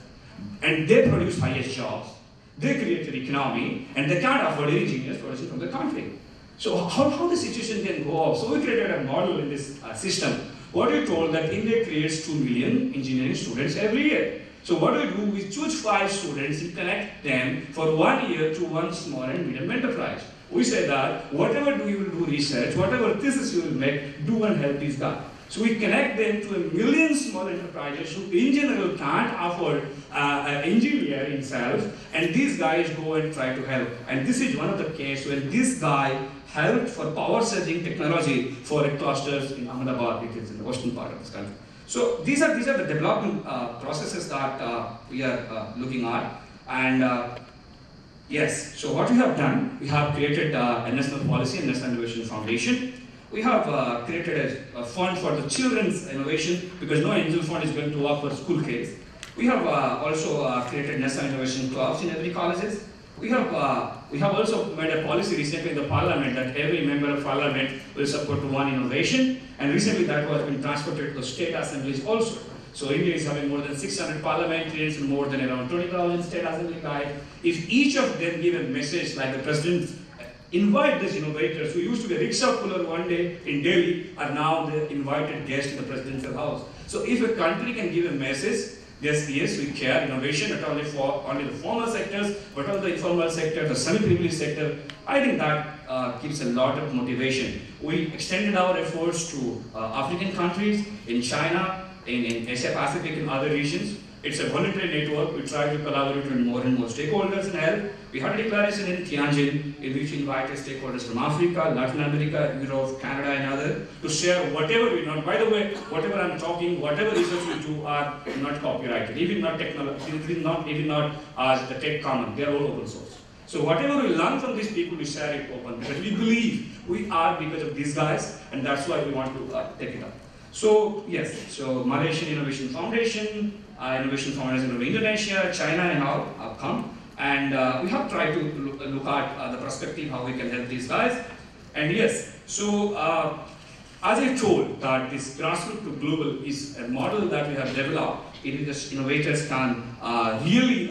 And they produce highest jobs. They create the economy, and they can't afford any engineers producing from the country. So how the situation can go off? So we created a model in this system. What we told that India creates 2 million engineering students every year. So what do? We choose 5 students and connect them for 1 year to one small and medium enterprise. We say that whatever you will do research, whatever thesis you will make, do and help these guys. So we connect them to 1 million small enterprises who in general can't afford an engineer himself, and these guys go and try to help. And this is one of the cases when this guy helped for power surging technology for clusters in Ahmedabad, which is in the western part of this country. So these are the development processes that we are looking at. And yes, so what we have done, we have created a national policy and national innovation foundation. We have created a fund for the children's innovation, because no angel fund is going to work for school kids. We have also created national innovation clubs in every colleges. We have also made a policy recently in the parliament that every member of parliament will support one innovation, and recently that was been transferred to the state assemblies also. So India is having more than 600 parliamentarians and more than around 20,000 state assembly guys. If each of them give a message like the president, invite these innovators who used to be a rickshaw puller one day in Delhi are now the invited guests in the presidential house. So if a country can give a message, yes, we care innovation not only for the formal sectors, but also the informal sector, the semi-privileged sector, I think that gives a lot of motivation. We extended our efforts to African countries, in China, in Asia Pacific, and other regions. It's a voluntary network. We try to collaborate with more and more stakeholders and help. We had a declaration in Tianjin in which we invited stakeholders from Africa, Latin America, Europe, Canada, and others to share whatever we know. By the way, whatever I'm talking, whatever research we do are not copyrighted, even not technology, even not as the tech common. They are all open source. So whatever we learn from these people, we share it open, because we believe we are because of these guys, and that's why we want to take it up. So yes, so Malaysian Innovation Foundation, Innovation Foundation of Indonesia, China, and all have come. And we have tried to look at the perspective how we can help these guys. And yes, so as I told that this grassroots to global is a model that we have developed in which innovators can really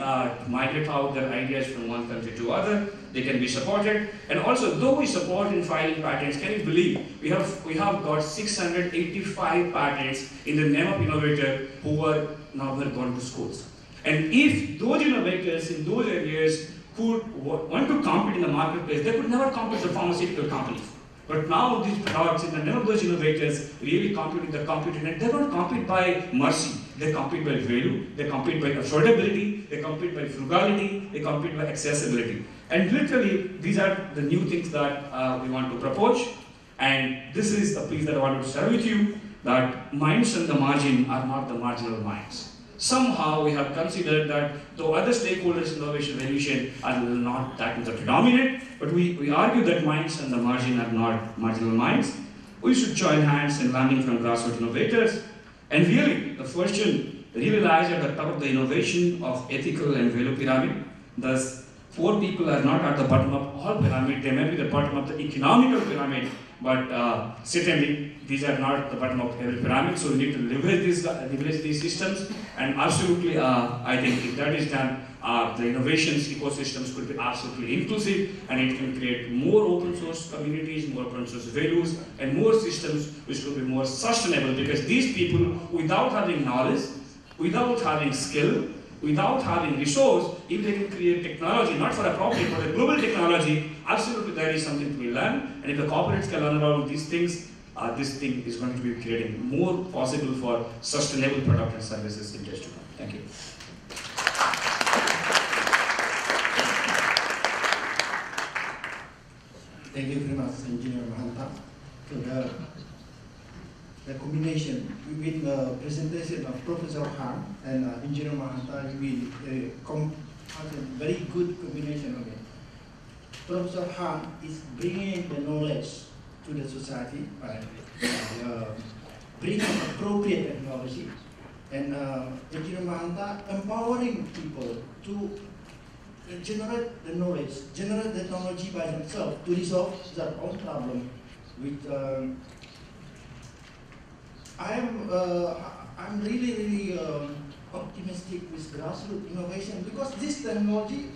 migrate out their ideas from one country to other. They can be supported. And also, though we support in filing patents, can you believe we have got 685 patents in the name of innovator who are now gone to schools. And if those innovators in those areas could want to compete in the marketplace, they could never compete with the pharmaceutical companies. But now these products in the name of those innovators really compete in the competition, and they don't compete by mercy. They compete by value, they compete by affordability, they compete by frugality, they compete by accessibility. And literally, these are the new things that we want to propose. And this is the piece that I wanted to share with you, that minds on the margin are not the marginal minds. Somehow we have considered that though other stakeholders in innovation evolution are not that much predominant, but we argue that minds on the margin are not marginal minds. We should join hands in learning from grassroots innovators. And really, the question really lies at the top of the innovation of ethical and value pyramid. Thus, poor people are not at the bottom of all pyramid, they may be the bottom of the economical pyramid, but certainly these are not the bottom of every pyramid, so we need to leverage these systems, and absolutely, I think if that is done, the innovations ecosystems could be absolutely inclusive, and it can create more open source communities, more open source values, and more systems which will be more sustainable, because these people, without having knowledge, without having skill, without having resource, if they can create technology, not for a profit, but a global technology, absolutely there is something to be learned. And if the corporates can learn about these things, this thing is going to be creating more possible for sustainable product and services in days to come. Thank you. Thank you very much, Engineer Mahanta, for the combination between the presentation of Professor Han and Engineer Mahanta. You will have a very good combination of it. Professor Han is bringing the knowledge to the society by bringing appropriate technology, and Engineer Mahanta empowering people to generate the knowledge, generate the technology by themselves to resolve their own problem. I'm really optimistic with grassroots innovation, because this technology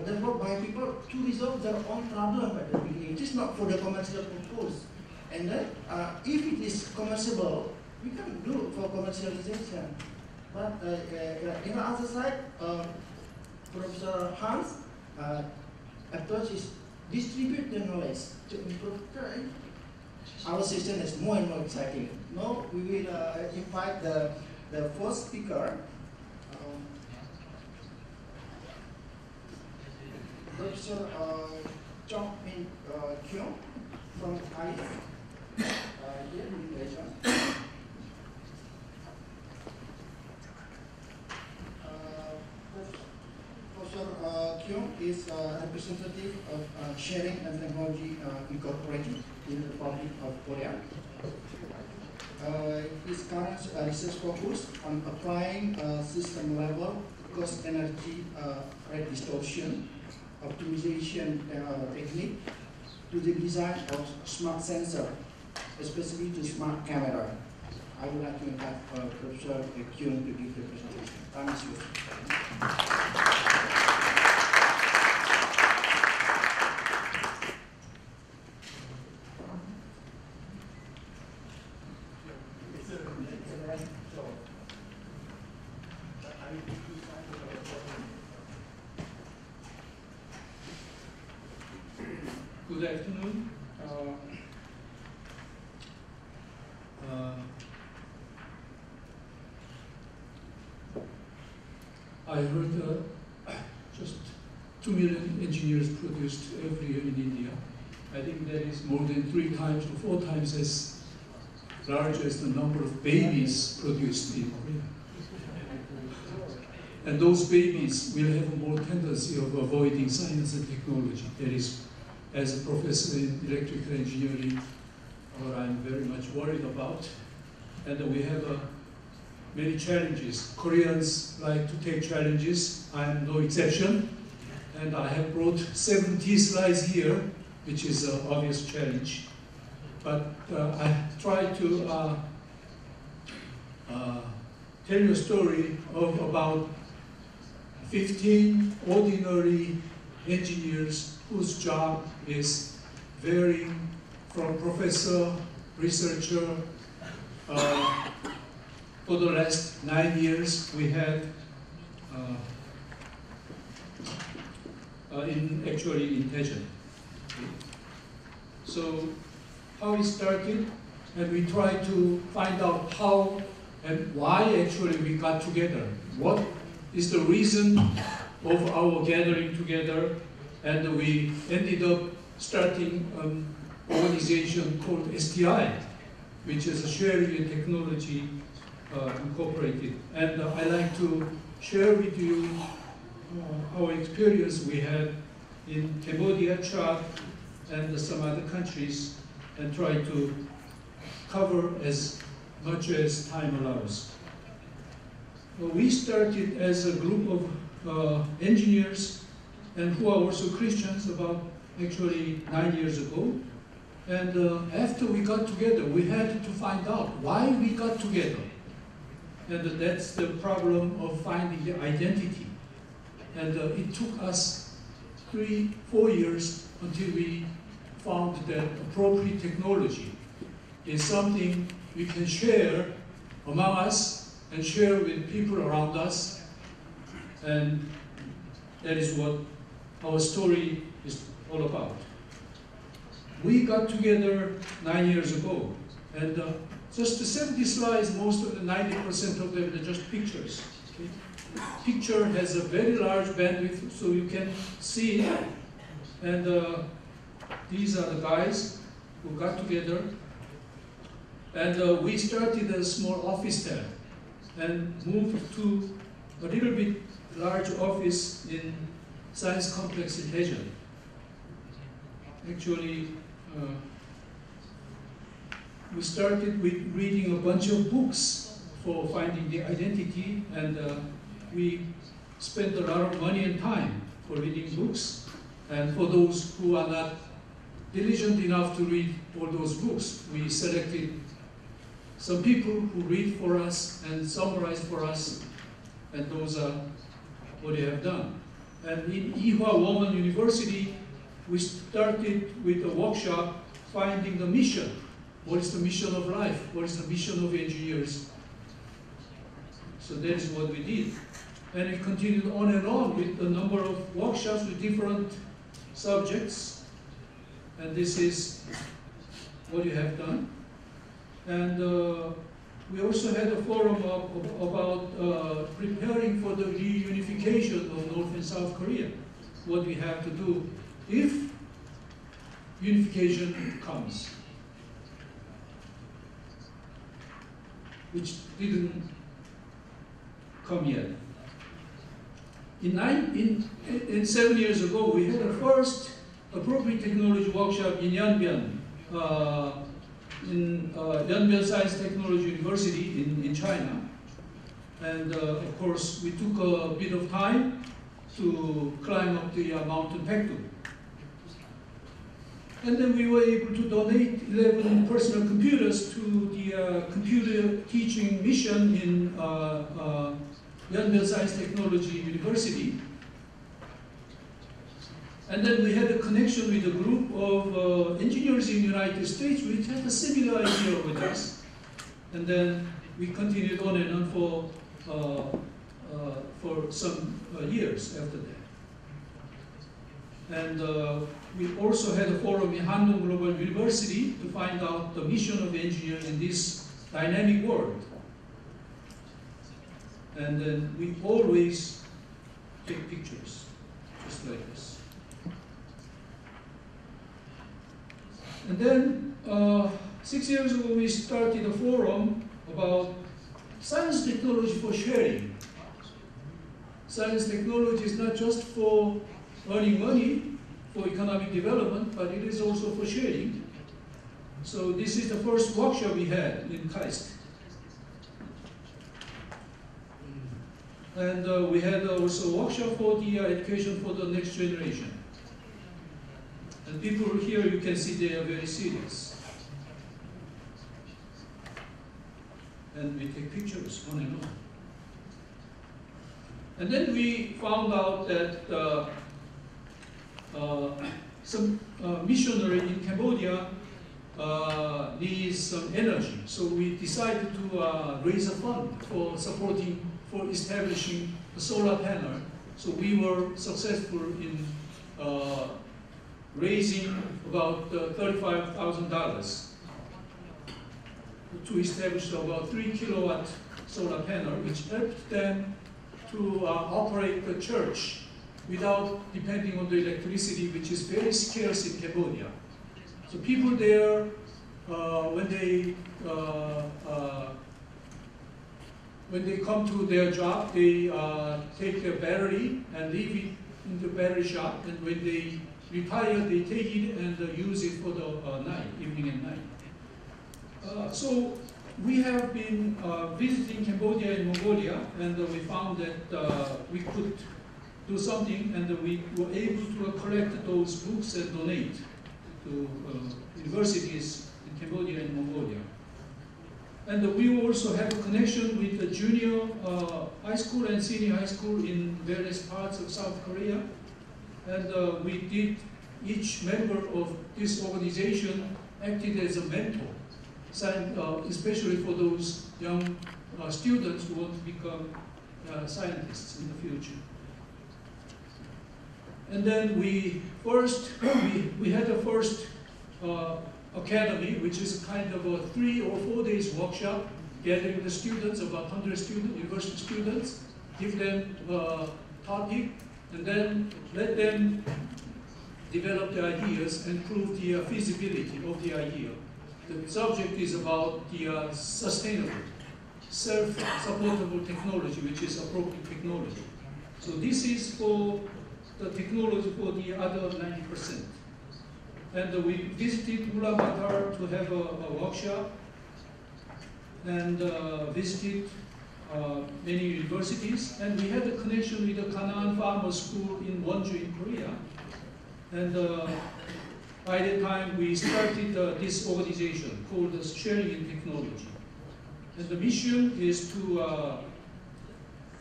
developed by people to resolve their own problem at the beginning. It is not for the commercial purpose. And then, if it is commercial, we can do it for commercialization. But in the other side, Professor Hans' approach is distribute the knowledge to improve time. Our session is more and more exciting. Now we will invite the first speaker, Professor Chong Min Kyung from ICE. Professor Kyung is a representative of Sharing and Technology Incorporated in the Republic of Korea. His current research focus on applying system-level cost energy rate distortion optimization technique to the design of smart sensor, especially to smart camera. I would like to invite Professor Kyung to give the presentation. Time is yours. Good afternoon. I heard just 2 million engineers produced every year in India. I think that is more than 3 times or 4 times as large as the number of babies produced in Korea. And those babies will have more tendency of avoiding science and technology. That is, as a professor in electrical engineering, I'm very much worried about. And we have many challenges. Koreans like to take challenges. I am no exception. And I have brought 70 slides here, which is an obvious challenge. But I try to tell you a story of about 15 ordinary engineers whose job is varying from professor, researcher. For the last 9 years, we had actually in Daejeon. So how we started, and we tried to find out how and why actually we got together. What is the reason of our gathering together? And we ended up starting an organization called STI, which is a Sharing and Technology Incorporated. And I like to share with you our experience we had in Cambodia, Chad, and some other countries, and try to cover as much as time allows. We started as a group of engineers and who are also Christians about actually 9 years ago. And after we got together, we had to find out why we got together. And that's the problem of finding the identity. And it took us 3-4 years until we found that appropriate technology is something we can share among us and share with people around us. And that is what our story is all about. We got together 9 years ago, and just the 70 slides, most of the 90% of them are just pictures. Okay? Picture has a very large bandwidth, so you can see it. And these are the guys who got together. And we started a small office there and moved to a little bit large office in Science Complex in Daejeon. Actually, we started with reading a bunch of books for finding the identity, and we spent a lot of money and time for reading books. And for those who are not diligent enough to read all those books, we selected some people who read for us and summarize for us, and those are what they have done. And in Ewha Womon University, we started with a workshop finding the mission. What is the mission of life? What is the mission of engineers? So that is what we did. And it continued on and on with a number of workshops with different subjects. And this is what you have done. And we also had a forum about preparing for the reunification of North and South Korea. What we have to do if unification comes, which didn't come yet. In 7 years ago, we had a first appropriate technology workshop in Yanbian, Yanbian Science Technology University in China. And of course, we took a bit of time to climb up the mountain Paektu. And then we were able to donate 11 personal computers to the computer teaching mission in Yanbian Science Technology University. And then we had a connection with a group of engineers in the United States which had a similar idea with us. And then we continued on and on for some years after that. And we also had a forum in Handong Global University to find out the mission of engineers in this dynamic world. And then we always take pictures, just like this. And then 6 years ago, we started a forum about science technology for sharing. Science technology is not just for earning money, for economic development, but it is also for sharing. So this is the first workshop we had in KAIST. And we had also a workshop for the education for the next generation. And people here, you can see they are very serious. And we take pictures on and on. And then we found out that some missionary in Cambodia needs some energy. So we decided to raise a fund for establishing a solar panel. So we were successful in raising about $35,000. to establish about 3 kilowatt solar panel, which helped them to operate the church without depending on the electricity, which is very scarce in Cambodia. So people there, when they come to their job, they take their battery and leave it in the battery shop, and when they retire, they take it and use it for the night, evening and night. So we have been visiting Cambodia and Mongolia, and we found that we could do something, and we were able to collect those books and donate to universities in Cambodia and Mongolia. And we also have a connection with the junior high school and senior high school in various parts of South Korea. And we did, each member of this organization acted as a mentor, especially for those young students who want to become scientists in the future. And then we had the first academy, which is kind of a 3 or 4 days workshop, gathering the students, about 100 students, university students, give them a topic, and then let them develop the ideas and prove the feasibility of the idea. The subject is about the sustainable, self-supportable technology, which is appropriate technology. So this is for the technology for the other 90%. And we visited Ulaanbaatar to have a workshop, and visited many universities, and we had a connection with the Kanaan Farmer School in Wonju in Korea. And by that time we started this organization called the Sharing in Technology. And the mission is to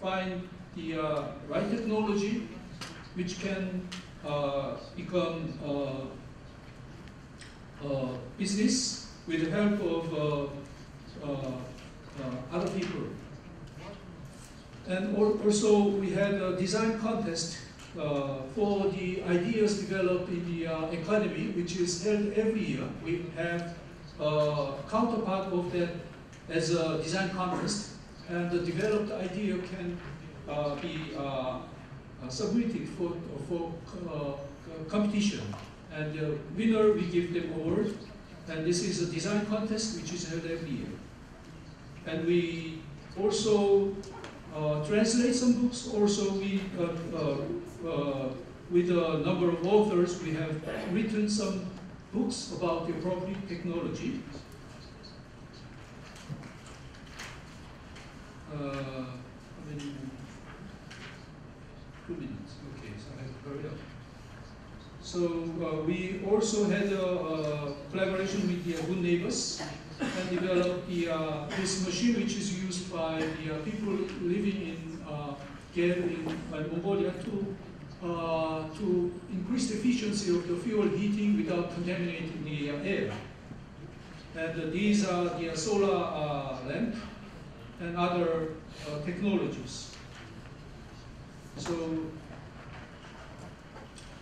find the right technology which can become business with the help of other people. And also we had a design contest for the ideas developed in the academy, which is held every year. We have a counterpart of that as a design contest, and the developed idea can be submitted for competition. And the winner, we give them award. And this is a design contest which is held every year. And we also translate some books. Also, we with a number of authors, we have written some books about the appropriate technology. How many minutes? 2 minutes. Okay, so I have to hurry up. So we also had a collaboration with the Good Neighbors and developed this machine, which is used by the people living in Mongolia to increase the efficiency of the fuel heating without contaminating the air. And these are the solar lamp and other technologies. So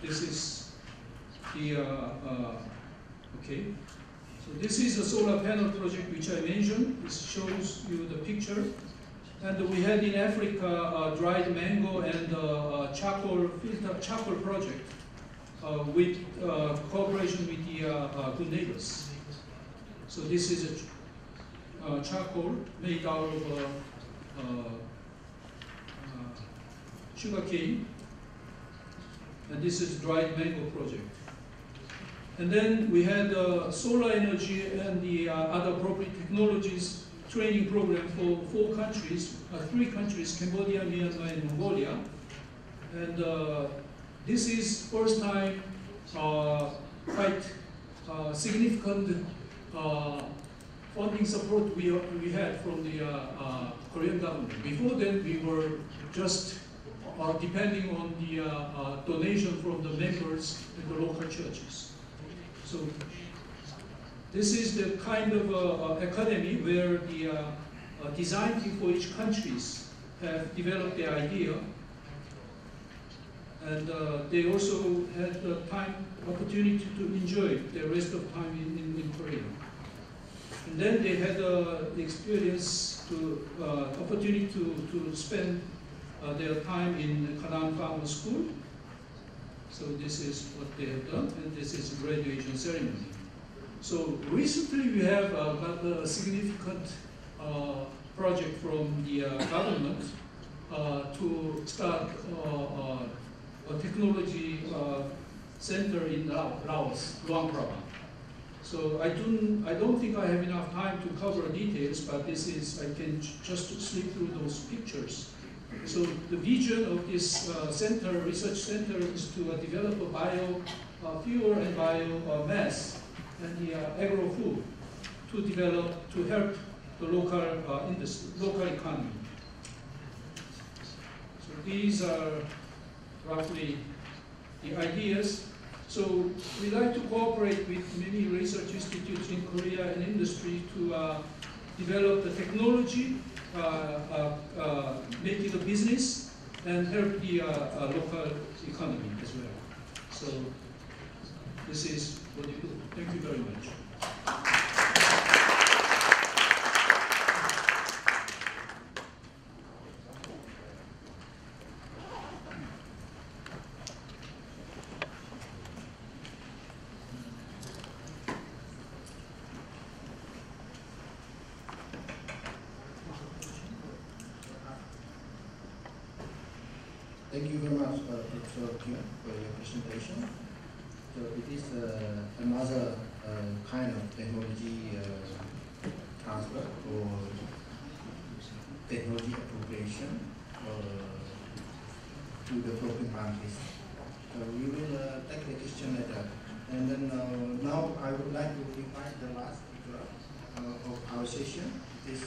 this is the okay. So this is a solar panel project which I mentioned. This shows you the picture. And we had in Africa dried mango and charcoal project with cooperation with the Good Neighbors. So this is a charcoal made out of sugar cane, and this is dried mango project. And then we had solar energy and the other appropriate technologies training program for 4 countries, 3 countries, Cambodia, Myanmar, and Mongolia. And this is first time quite significant funding support we had from the Korean government. Before then, we were just depending on the donation from the members in the local churches. So this is the kind of academy where the design team for each countries have developed the idea, and they also had the opportunity to enjoy the rest of time in Korea. And then they had the experience to opportunity to spend their time in Kanaan Farmer School. So this is what they have done, and this is a graduation ceremony. So recently we have got a significant project from the government to start a technology center in Laos, Luang Prabang. So I don't think I have enough time to cover details, but this is, I can just slip through those pictures. So the vision of this center, research center, is to develop a biofuel and biomass and the agro-food to develop, to help the local industry, local economy. So these are roughly the ideas. So we like to cooperate with many research institutes in Korea and industry to develop the technology, make it a business, and help the local economy as well. So this is what we do. Thank you very much. Thank you very much, Dr. Kim, for your presentation. So it is another kind of technology transfer or technology appropriation to developing countries. We will take the question later. And then now I would like to invite the last speaker of our session. It is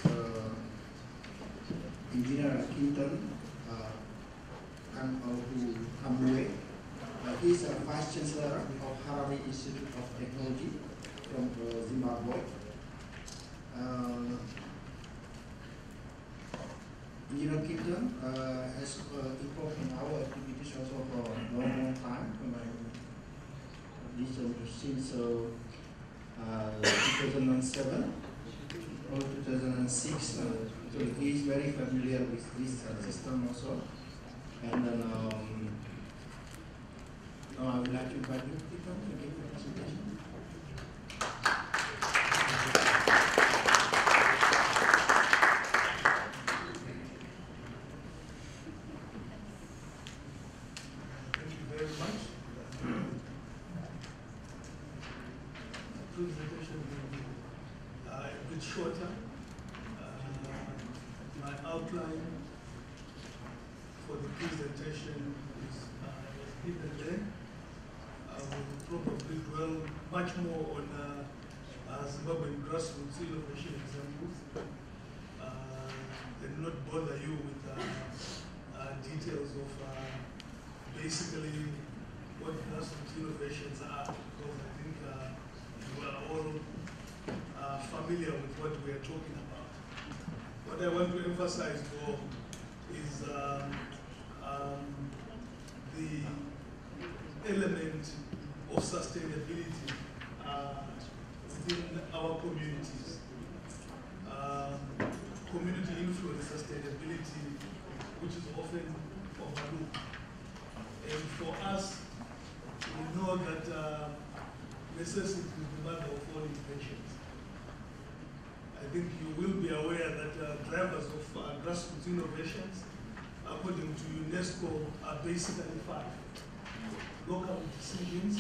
Engineer Kinton Kamue. He is a Vice Chancellor of Harare Institute of Technology from Zimbabwe. Engineer Kinton has involved in our activities also for a long time, since 2007 or 2006. So he is very familiar with this system also. And then now I would like to invite you to come and give a presentation. Thank you very much. The presentation will be a bit shorter. My outline for the presentation is given there. I will probably dwell much more on Zimbabwean grassroots innovation examples and not bother you with details of basically what grassroots innovations are, because I think you are all familiar with what we are talking about. What I want to emphasize more is the element of sustainability within our communities. Community influence sustainability, which is often overlooked. And for us, we know that necessity is the mother of all inventions. I think you will be aware that drivers of grassroots innovations, according to UNESCO, are basically 5. Local decisions,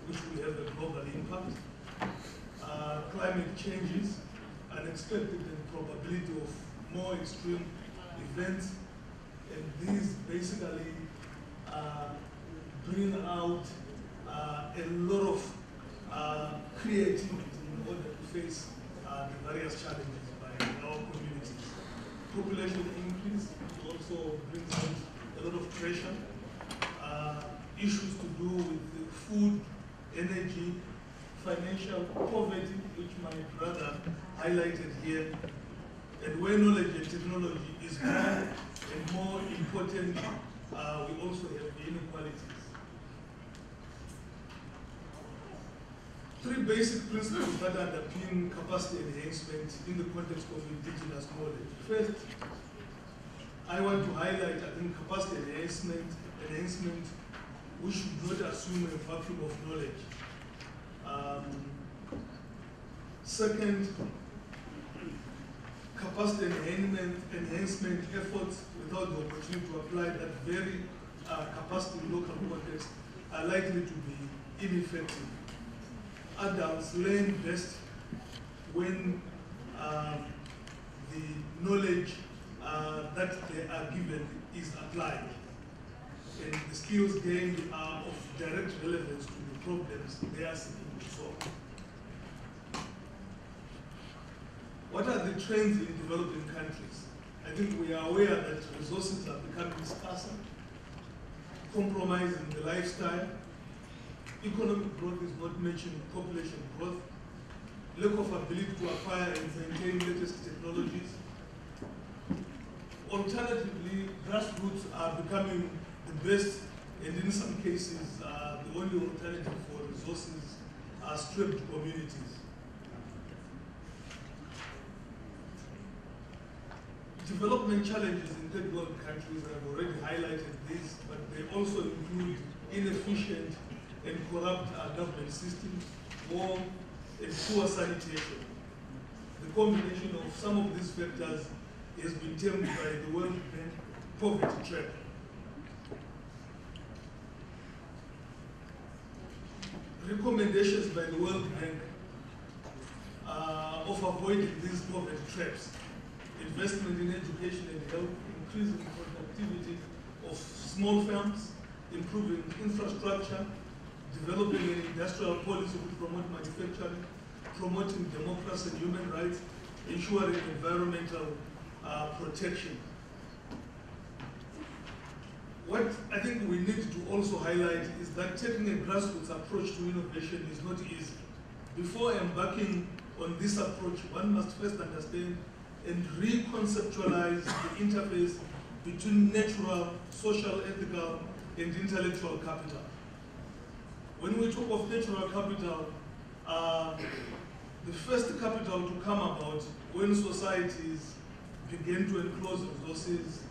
which will have a global impact, climate changes, unexpected and probability of more extreme events, and these basically bring out a lot of creativity in order to face the various challenges by our communities. Population increase also brings out a lot of pressure. Issues to do with food, energy, financial poverty, which my brother highlighted here, and where knowledge and technology is more and more important, we also have inequalities. three basic principles that underpin capacity enhancement in the context of indigenous knowledge. First, I want to highlight, I think, capacity enhancement, we should not assume a vacuum of knowledge. Second, capacity enhancement efforts without the opportunity to apply that very capacity in local context are likely to be ineffective. Adults learn best when the knowledge that they are given is applied, and the skills gained are of direct relevance to the problems they are seeking to solve. What are the trends in developing countries? I think we are aware that resources are becoming scarcer, compromising the lifestyle, economic growth is not matching population growth, lack of ability to acquire and maintain latest technologies. Alternatively, grassroots are becoming the best, and in some cases, the only alternative for resources are stripped communities. Development challenges in third world countries, I've already highlighted this, but they also include inefficient and corrupt government systems, war, and poor sanitation. The combination of some of these factors has been termed by the World Bank poverty trap. Recommendations by the World Bank of avoiding these poverty traps: investment in education and health, increasing productivity of small firms, improving infrastructure, developing an industrial policy to promote manufacturing, promoting democracy and human rights, ensuring environmental protection. What I think we need to also highlight is that taking a grassroots approach to innovation is not easy. Before embarking on this approach, one must first understand and reconceptualize the interface between natural, social, ethical, and intellectual capital. When we talk of natural capital, the first capital to come about when societies began to enclose resources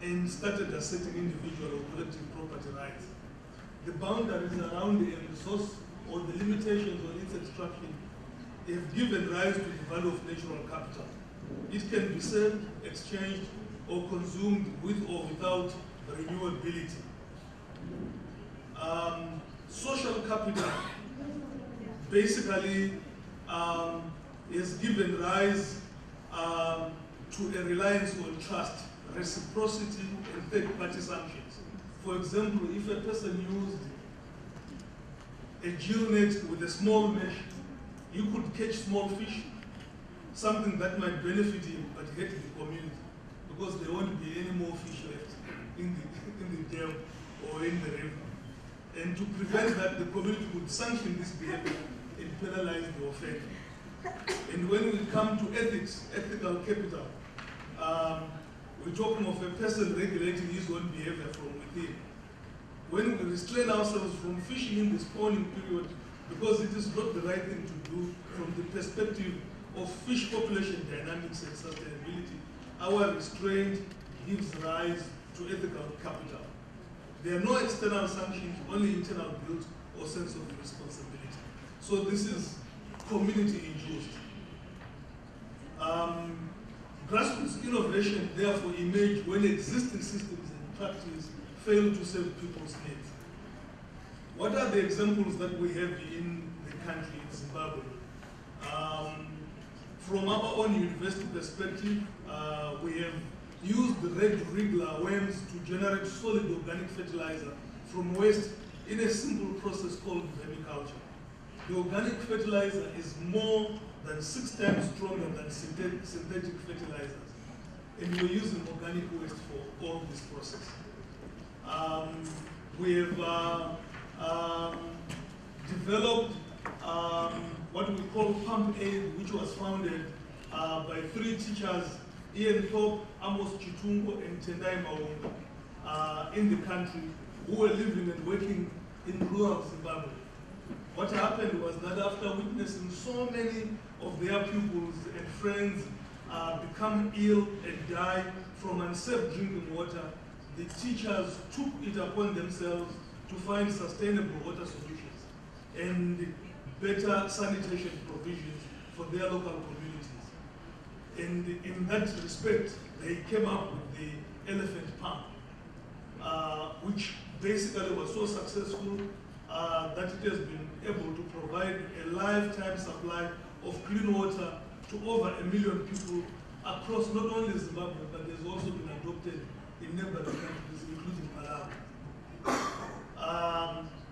and started asserting individual or collective property rights. The boundaries around a resource or the limitations on its extraction have given rise to the value of natural capital. It can be saved, exchanged, or consumed with or without renewability. Social capital basically has given rise to a reliance on trust, reciprocity, and third-party sanctions. For example, if a person used a gill net with a small mesh, you could catch small fish, something that might benefit him but hurt the community, because there won't be any more fish left in the dam or in the river. And to prevent that, the community would sanction this behavior and penalize the offender. And when we come to ethics, ethical capital, we're talking of a person regulating his own behavior from within. When we restrain ourselves from fishing in the spawning period, because it is not the right thing to do from the perspective of fish population dynamics and sustainability, our restraint gives rise to ethical capital. There are no external sanctions, only internal guilt or sense of responsibility. So this is community-induced. Grassroots innovation therefore emerge when existing systems and practice fail to serve people's needs. What are the examples that we have in the country, in Zimbabwe? From our own university perspective, we have used the red wriggler worms to generate solid organic fertilizer from waste in a simple process called vermiculture. The organic fertilizer is more than 6 times stronger than synthetic fertilizers. And we're using organic waste for all this process. We have developed what we call Pump Aid, which was founded by 3 teachers, Ian Thorpe, Amos Chitungo, and Tendai Maunga, in the country, who were living and working in rural Zimbabwe. What happened was that after witnessing so many of their pupils and friends become ill and die from unsafe drinking water, the teachers took it upon themselves to find sustainable water solutions and better sanitation provisions for their local communities. And in that respect, they came up with the elephant pump, which basically was so successful that it has been able to provide a lifetime supply of clean water to over 1 million people across not only Zimbabwe, but has also been adopted in neighboring countries, including Malawi.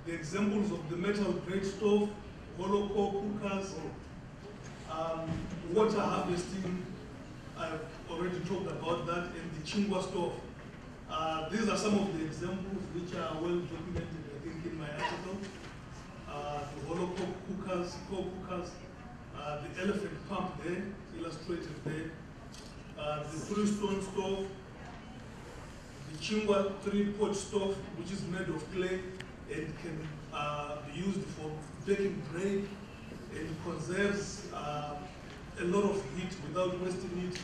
The examples of the metal grate stove, hollow core cookers, water harvesting, I've already talked about that, and the Chingwa stove. These are some of the examples which are well documented, I think, in my article. The hollow core cookers, the elephant pump there, illustrated there, the 3-stone stove, the Chingwa 3-pot stove, which is made of clay and can be used for baking bread and conserves a lot of heat without wasting it.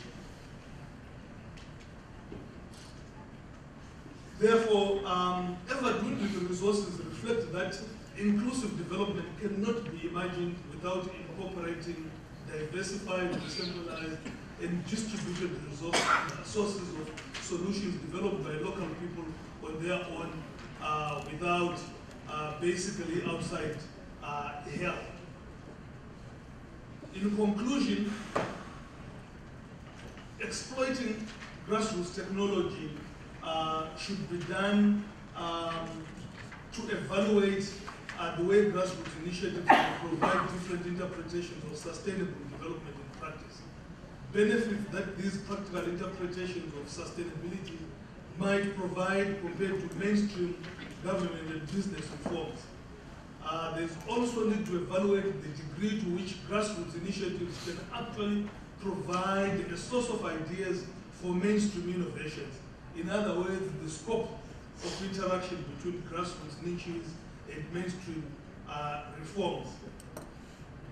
Therefore, ever-dwindling resources reflect that inclusive development cannot be imagined without incorporating diversified, decentralized, and distributed sources of solutions developed by local people on their own without basically outside help. In conclusion, exploiting grassroots technology should be done to evaluate the way grassroots initiatives can provide different interpretations of sustainable development in practice. Benefits that these practical interpretations of sustainability might provide compared to mainstream government and business reforms. There's also need to evaluate the degree to which grassroots initiatives can actually provide a source of ideas for mainstream innovations. In other words, the scope of interaction between grassroots niches and mainstream reforms.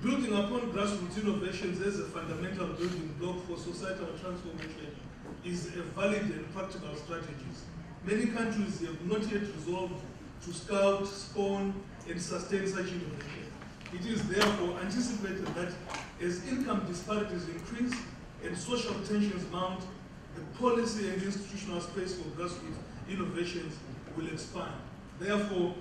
Building upon grassroots innovations as a fundamental building block for societal transformation is a valid and practical strategy. Many countries have not yet resolved to scout, spawn, and sustain such innovation. It is therefore anticipated that as income disparities increase and social tensions mount, the policy and institutional space for grassroots innovations will expand. Therefore,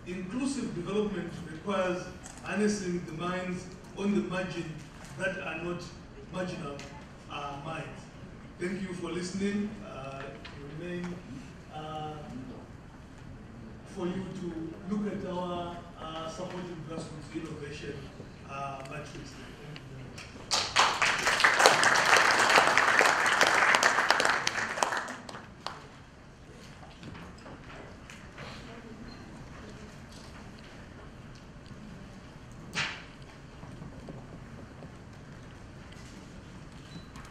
inclusive development requires harnessing the minds on the margin that are not marginal minds. Thank you for listening. Remain for you to look at our supporting grassroots innovation matrix.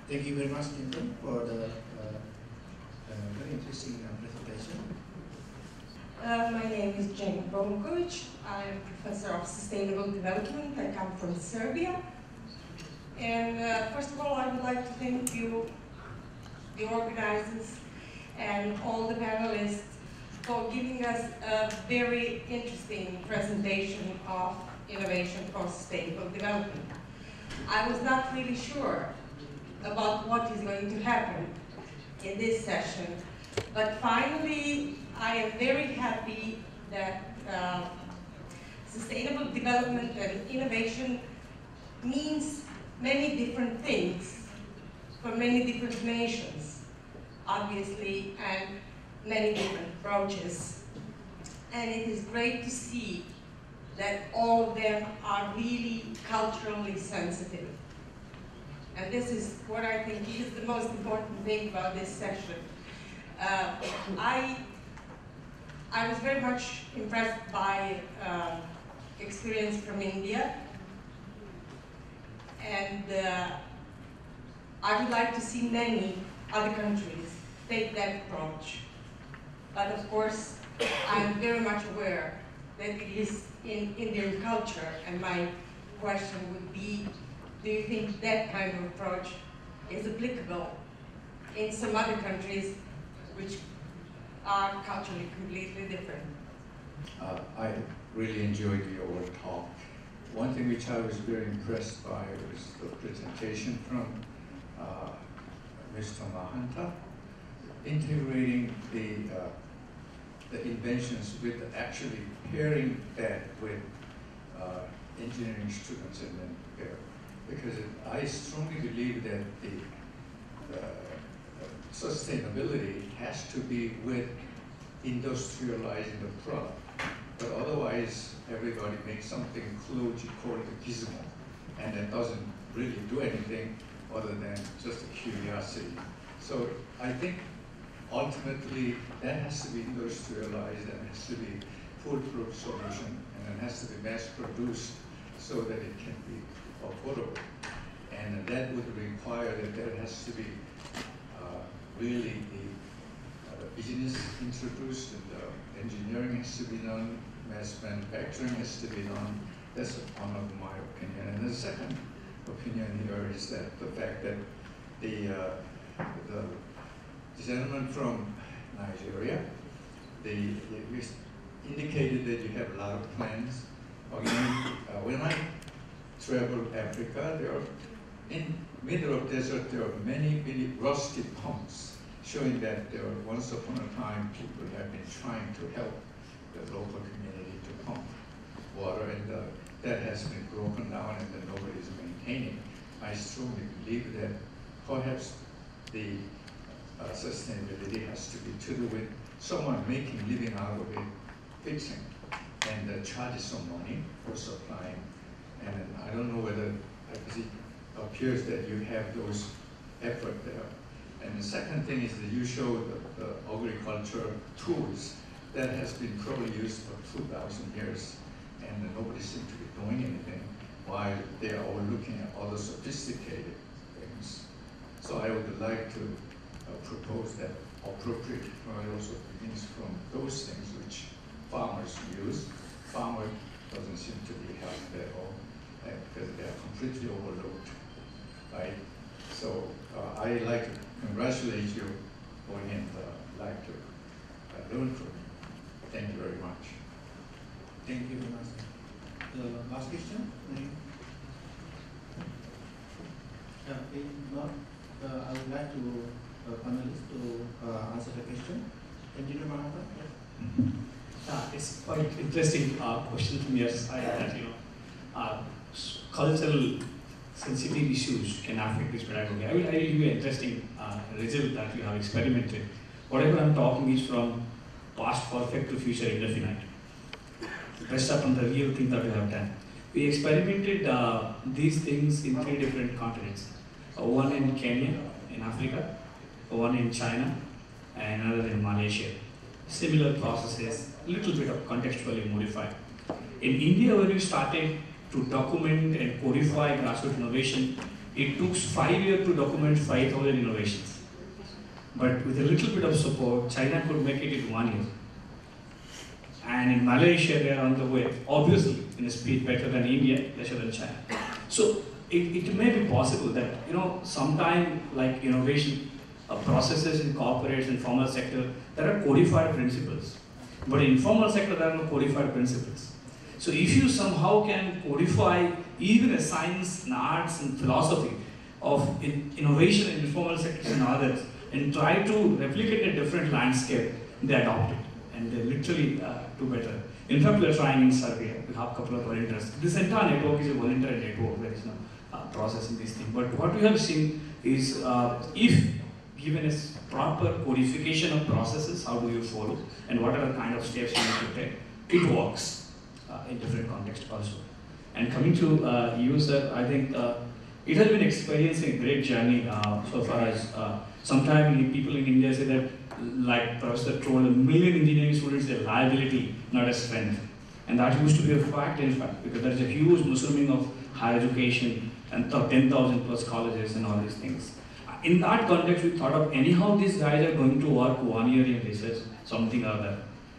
Thank you very much, Clinton, for the very interesting presentation. My name is Jane Bromkovic. I'm Professor of Sustainable Development. I come from Serbia. And first of all, I would like to thank you, the organizers, and all the panelists for giving us a very interesting presentation of innovation for sustainable development. I was not really sure about what is going to happen in this session, but finally I am very happy that sustainable development and innovation means many different things for many different nations, obviously, and many different approaches. And it is great to see that all of them are really culturally sensitive. And this is what I think is the most important thing about this session. I was very much impressed by experience from India, and I would like to see many other countries take that approach. But of course, I'm very much aware that it is in Indian culture. And my question would be, do you think that kind of approach is applicable in some other countries which are culturally completely different? I really enjoyed your talk. One thing which I was very impressed by was the presentation from Mr. Mahanta, integrating the inventions with actually pairing that with engineering students and then because I strongly believe that the sustainability has to be with industrializing the product. But otherwise, everybody makes something close, you call it a gizmo, and it doesn't really do anything other than just a curiosity. So I think ultimately that has to be industrialized and has to be foolproof solution, and it has to be mass produced so that it can be affordable. And that would require that there has to be really the business introduced, and the engineering has to be done, mass manufacturing has to be done. That's one of my opinion. And the second opinion here is that the fact that the gentleman from Nigeria, you indicated that you have a lot of plans. Again, when I travel Africa, there are in middle of desert, there are many rusty pumps, showing that there once upon a time people have been trying to help the local community to pump water, and that has been broken down and that nobody is maintaining. I strongly believe that perhaps the sustainability has to be to do with someone making living out of it, fixing, and charges some money for supplying. And I don't know whether it appears that you have those effort there. And the second thing is that you show the agriculture tools that has been probably used for 2,000 years, and nobody seems to be doing anything while they are all looking at other sophisticated things. So I would like to propose that appropriate also begins from those things which farmers use. Farmer doesn't seem to be helped at all because they are completely overlooked, right? So I like to congratulate you going and like to learn from you. Thank you very much. Thank you very much. The last question? If not, I would like to panelists to answer the question. Engineer Mahanta? It's quite interesting question from your side that cultural sensitive issues can affect this pedagogy. I will give you an interesting result that we have experimented. Whatever I'm talking is from past perfect to future indefinite. Based upon the real thing that we have done. We experimented these things in 3 different continents. One in Kenya, in Africa, one in China, and another in Malaysia. Similar processes, little bit of contextually modified. In India, when we started to document and codify grassroots innovation, it took 5 years to document 5,000 innovations. But with a little bit of support, China could make it in 1 year. And in Malaysia, they are on the way, obviously, in a speed better than India, lesser than China. So it may be possible that, sometime like innovation processes in corporates and formal sector, there are codified principles. But in informal sector, there are no codified principles. So if you somehow can codify even a science and arts and philosophy of innovation in informal sectors and others, and try to replicate a different landscape, they adopt it. And they literally do better. In fact, we are trying in Serbia. We have a couple of volunteers. This entire network is a voluntary network. There is no process in this thing. But what we have seen is if given a proper codification of processes, how do you follow, and what are the kind of steps you need to take, it works in different contexts also. And coming to you, sir, I think it has been experiencing a great journey so far as sometimes people in India say that, like Professor told, 1 million engineering students are a liability, not a strength. And that used to be a fact, in fact, because there is a huge mushrooming of higher education and 10,000 plus colleges and all these things. In that context, we thought of anyhow these guys are going to work 1 year in research, something or other.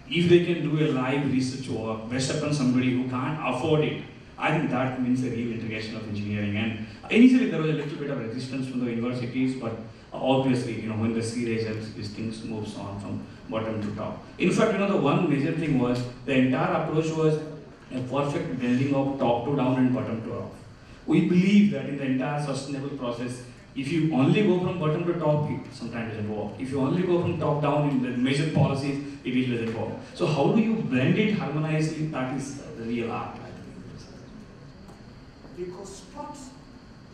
If they can do a live research work based upon somebody who can't afford it, I think that means a real integration of engineering. And initially there was a little bit of resistance from the universities, but obviously, when the sea regions, these things moves on from bottom to top. In fact, the one major thing was the entire approach was a perfect blending of top to down and bottom to up. We believe that in the entire sustainable process, if you only go from bottom to top, it sometimes doesn't work. If you only go from top down in the major policies, it really doesn't work. So how do you blend it, harmonize it? That is the real art. Because sports,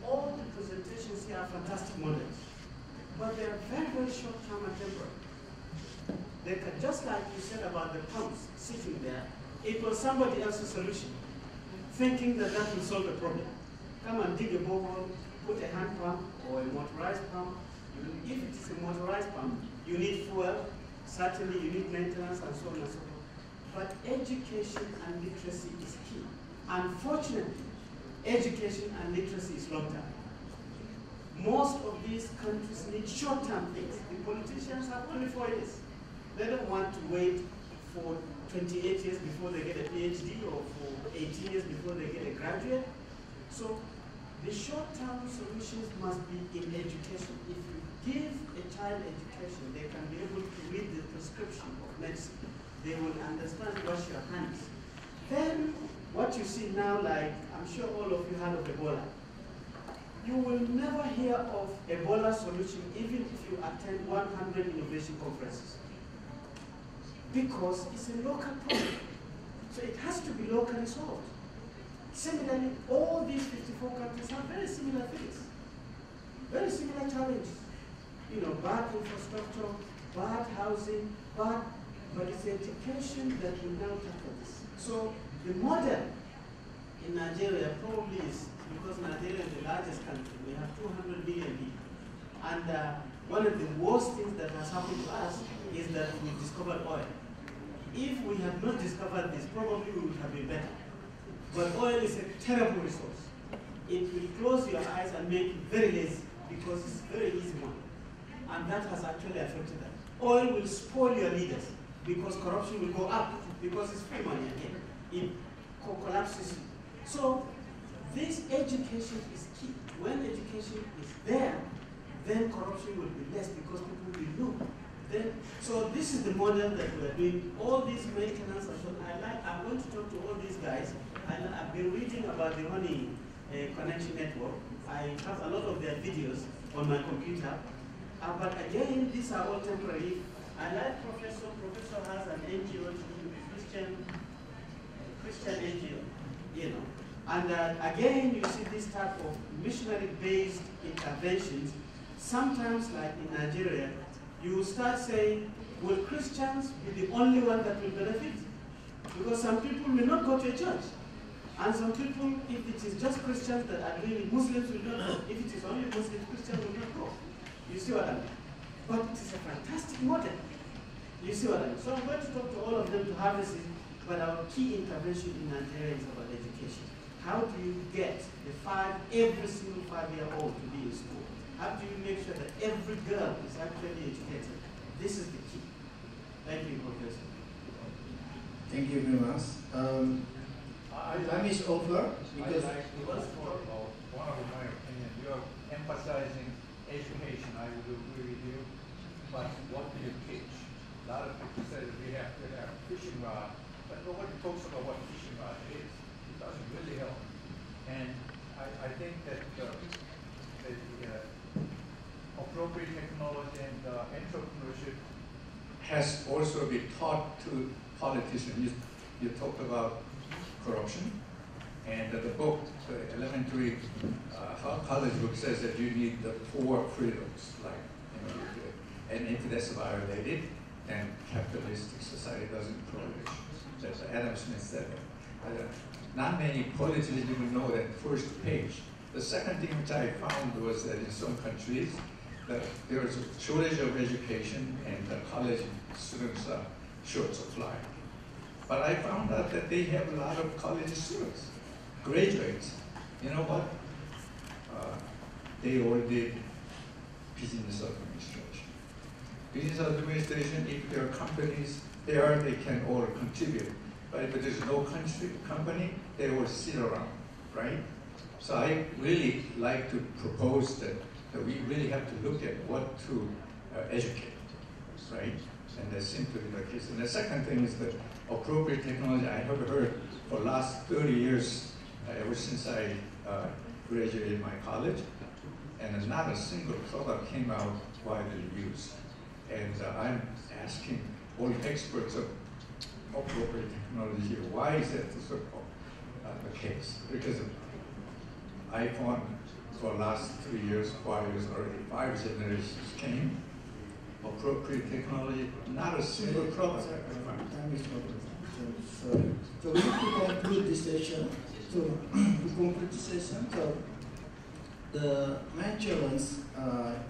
all the presentations here are fantastic models, but they are very, very short-term and temporary. They can, just like you said about the pumps sitting there, it was somebody else's solution, thinking that that will solve the problem. Come and dig a borehole, put a hand pump or a motorized pump. If it is a motorized pump, you need fuel, certainly you need maintenance and so on and so forth. But education and literacy is key. Unfortunately, education and literacy is long-term. Most of these countries need short-term things. The politicians have only 4 years. They don't want to wait for 28 years before they get a PhD or for 18 years before they get a graduate. So the short-term solutions must be in education. If you give a child education, they can be able to read the prescription of medicine. They will understand wash your hands. Then what you see now, like I'm sure all of you heard of Ebola. You will never hear of Ebola solution even if you attend 100 innovation conferences. Because it's a local problem. So it has to be locally solved. Similarly, all these 54 countries have very similar things. Very similar challenges. Bad infrastructure, bad housing, but it's education that will now tackle this. So the model in Nigeria probably is, because Nigeria is the largest country, we have 200 million people. And one of the worst things that has happened to us is that we discovered oil. If we had not discovered this, probably we would have been better. But oil is a terrible resource. It will close your eyes and make you very lazy because it's a very easy one. And that has actually affected them. Oil will spoil your leaders because corruption will go up because it's free money again. It collapses you. So this education is key. When education is there, then corruption will be less because people will know. So this is the model that we're doing. All these maintenance and so on. I want to talk to all these guys. I've been reading about the Honey Connection Network. I have a lot of their videos on my computer. But again, these are all temporary. I like Professor has an NGO, Christian NGO, And again, you see this type of missionary-based interventions. Sometimes, like in Nigeria, you start saying, will Christians be the only one that will benefit? Because some people may not go to a church. And some people, if it is just Christians that are doing it, Muslims will not go. If it is only Muslims, Christians will not go. You see what I mean? But it is a fantastic model. You see what I mean? So I'm going to talk to all of them to harvest it, but our key intervention in Nigeria is about education. How do you get every single 5-year-old to be in school? How do you make sure that every girl is actually educated? This is the key. Thank you, Professor. Thank you very much. Time is over because one of my opinion, you're emphasizing education. I would agree with you, but what do you teach? A lot of people say that we have to have fishing rod, but nobody talks about what fishing rod is. It doesn't really help. And I think that the appropriate technology and entrepreneurship has also been taught to politicians. You talked about corruption, and the book, the elementary college book, says that you need the 4 freedoms, like, and if that's violated, then capitalistic society doesn't flourish. That's Adam Smith said that. Not many politicians even know that first page. The second thing which I found was that in some countries, there is a shortage of education and the college students are short supply. But I found out that they have a lot of college students, graduates. You know what? They all did business administration. Business administration, if there are companies, there they can all contribute. But if there's no company, they will sit around, right? So I really like to propose that we really have to look at what to educate, right? And that seems to be the case. And the second thing is that appropriate technology. I have heard for the last 30 years, ever since I graduated my college, and not a single product came out widely used. And I'm asking all experts of appropriate technology, why is that the case? Because iPhone for the last 3 years, 5 years, already 5 generations came. Appropriate technology, not a single product. Time is over. So we have to conclude this session. So the main challenge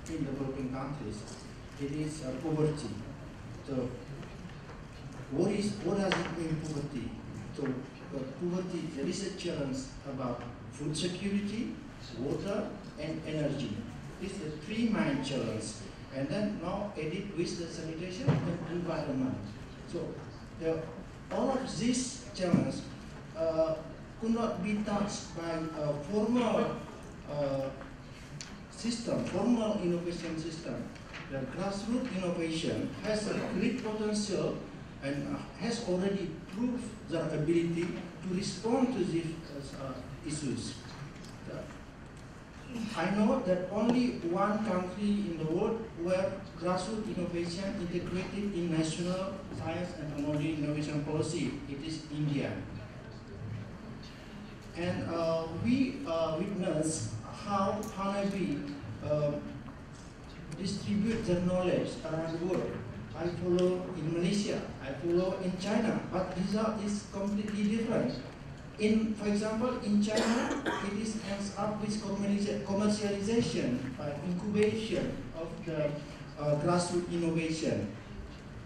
in developing countries, it is poverty. So what does it mean, poverty? So poverty, there is a challenge about food security, water, and energy. These are the three main challenges. And then now added with the sanitation and environment. So all of these challenges could not be touched by a formal system, formal innovation system. The grassroots innovation has a great potential and has already proved their ability to respond to these issues. I know that only one country in the world where grassroots innovation integrated in national science and technology innovation policy, it is India. And we witness how Hanabi distribute their knowledge around the world. I follow in Malaysia, I follow in China, but result is completely different. For example, in China, it ends up with commercialization, incubation of the grassroots innovation.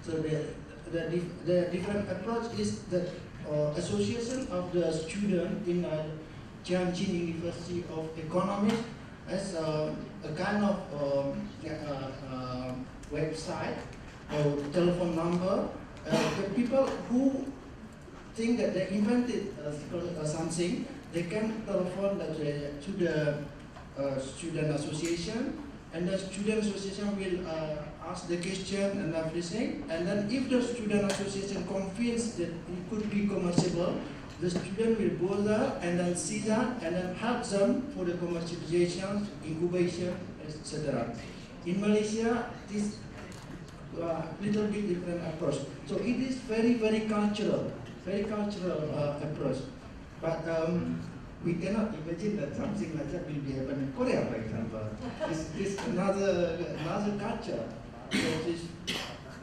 So the different approach is the association of the student in Tianjin University of Economics as a kind of website or telephone number. The people who think that they invented something, they can telephone to the student association, and the student association will ask the question and everything. And then if the student association convinced that it could be commerciable, the student will go there and then see that and then help them for the commercialization, incubation, etc. In Malaysia, this little bit different approach. So it is very, very cultural approach. But we cannot imagine that something like that will be happening in Korea, for example. This another culture. So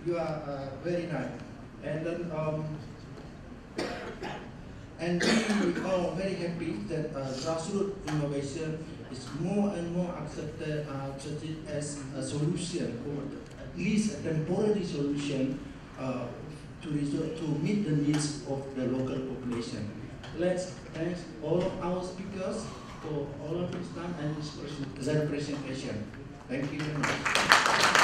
you are very right. And then and we are very happy that grassroots innovation is more and more accepted as a solution, or at least a temporary solution to meet the needs of the local population. Let's thank all of our speakers for all of this time and this presentation. Thank you very much.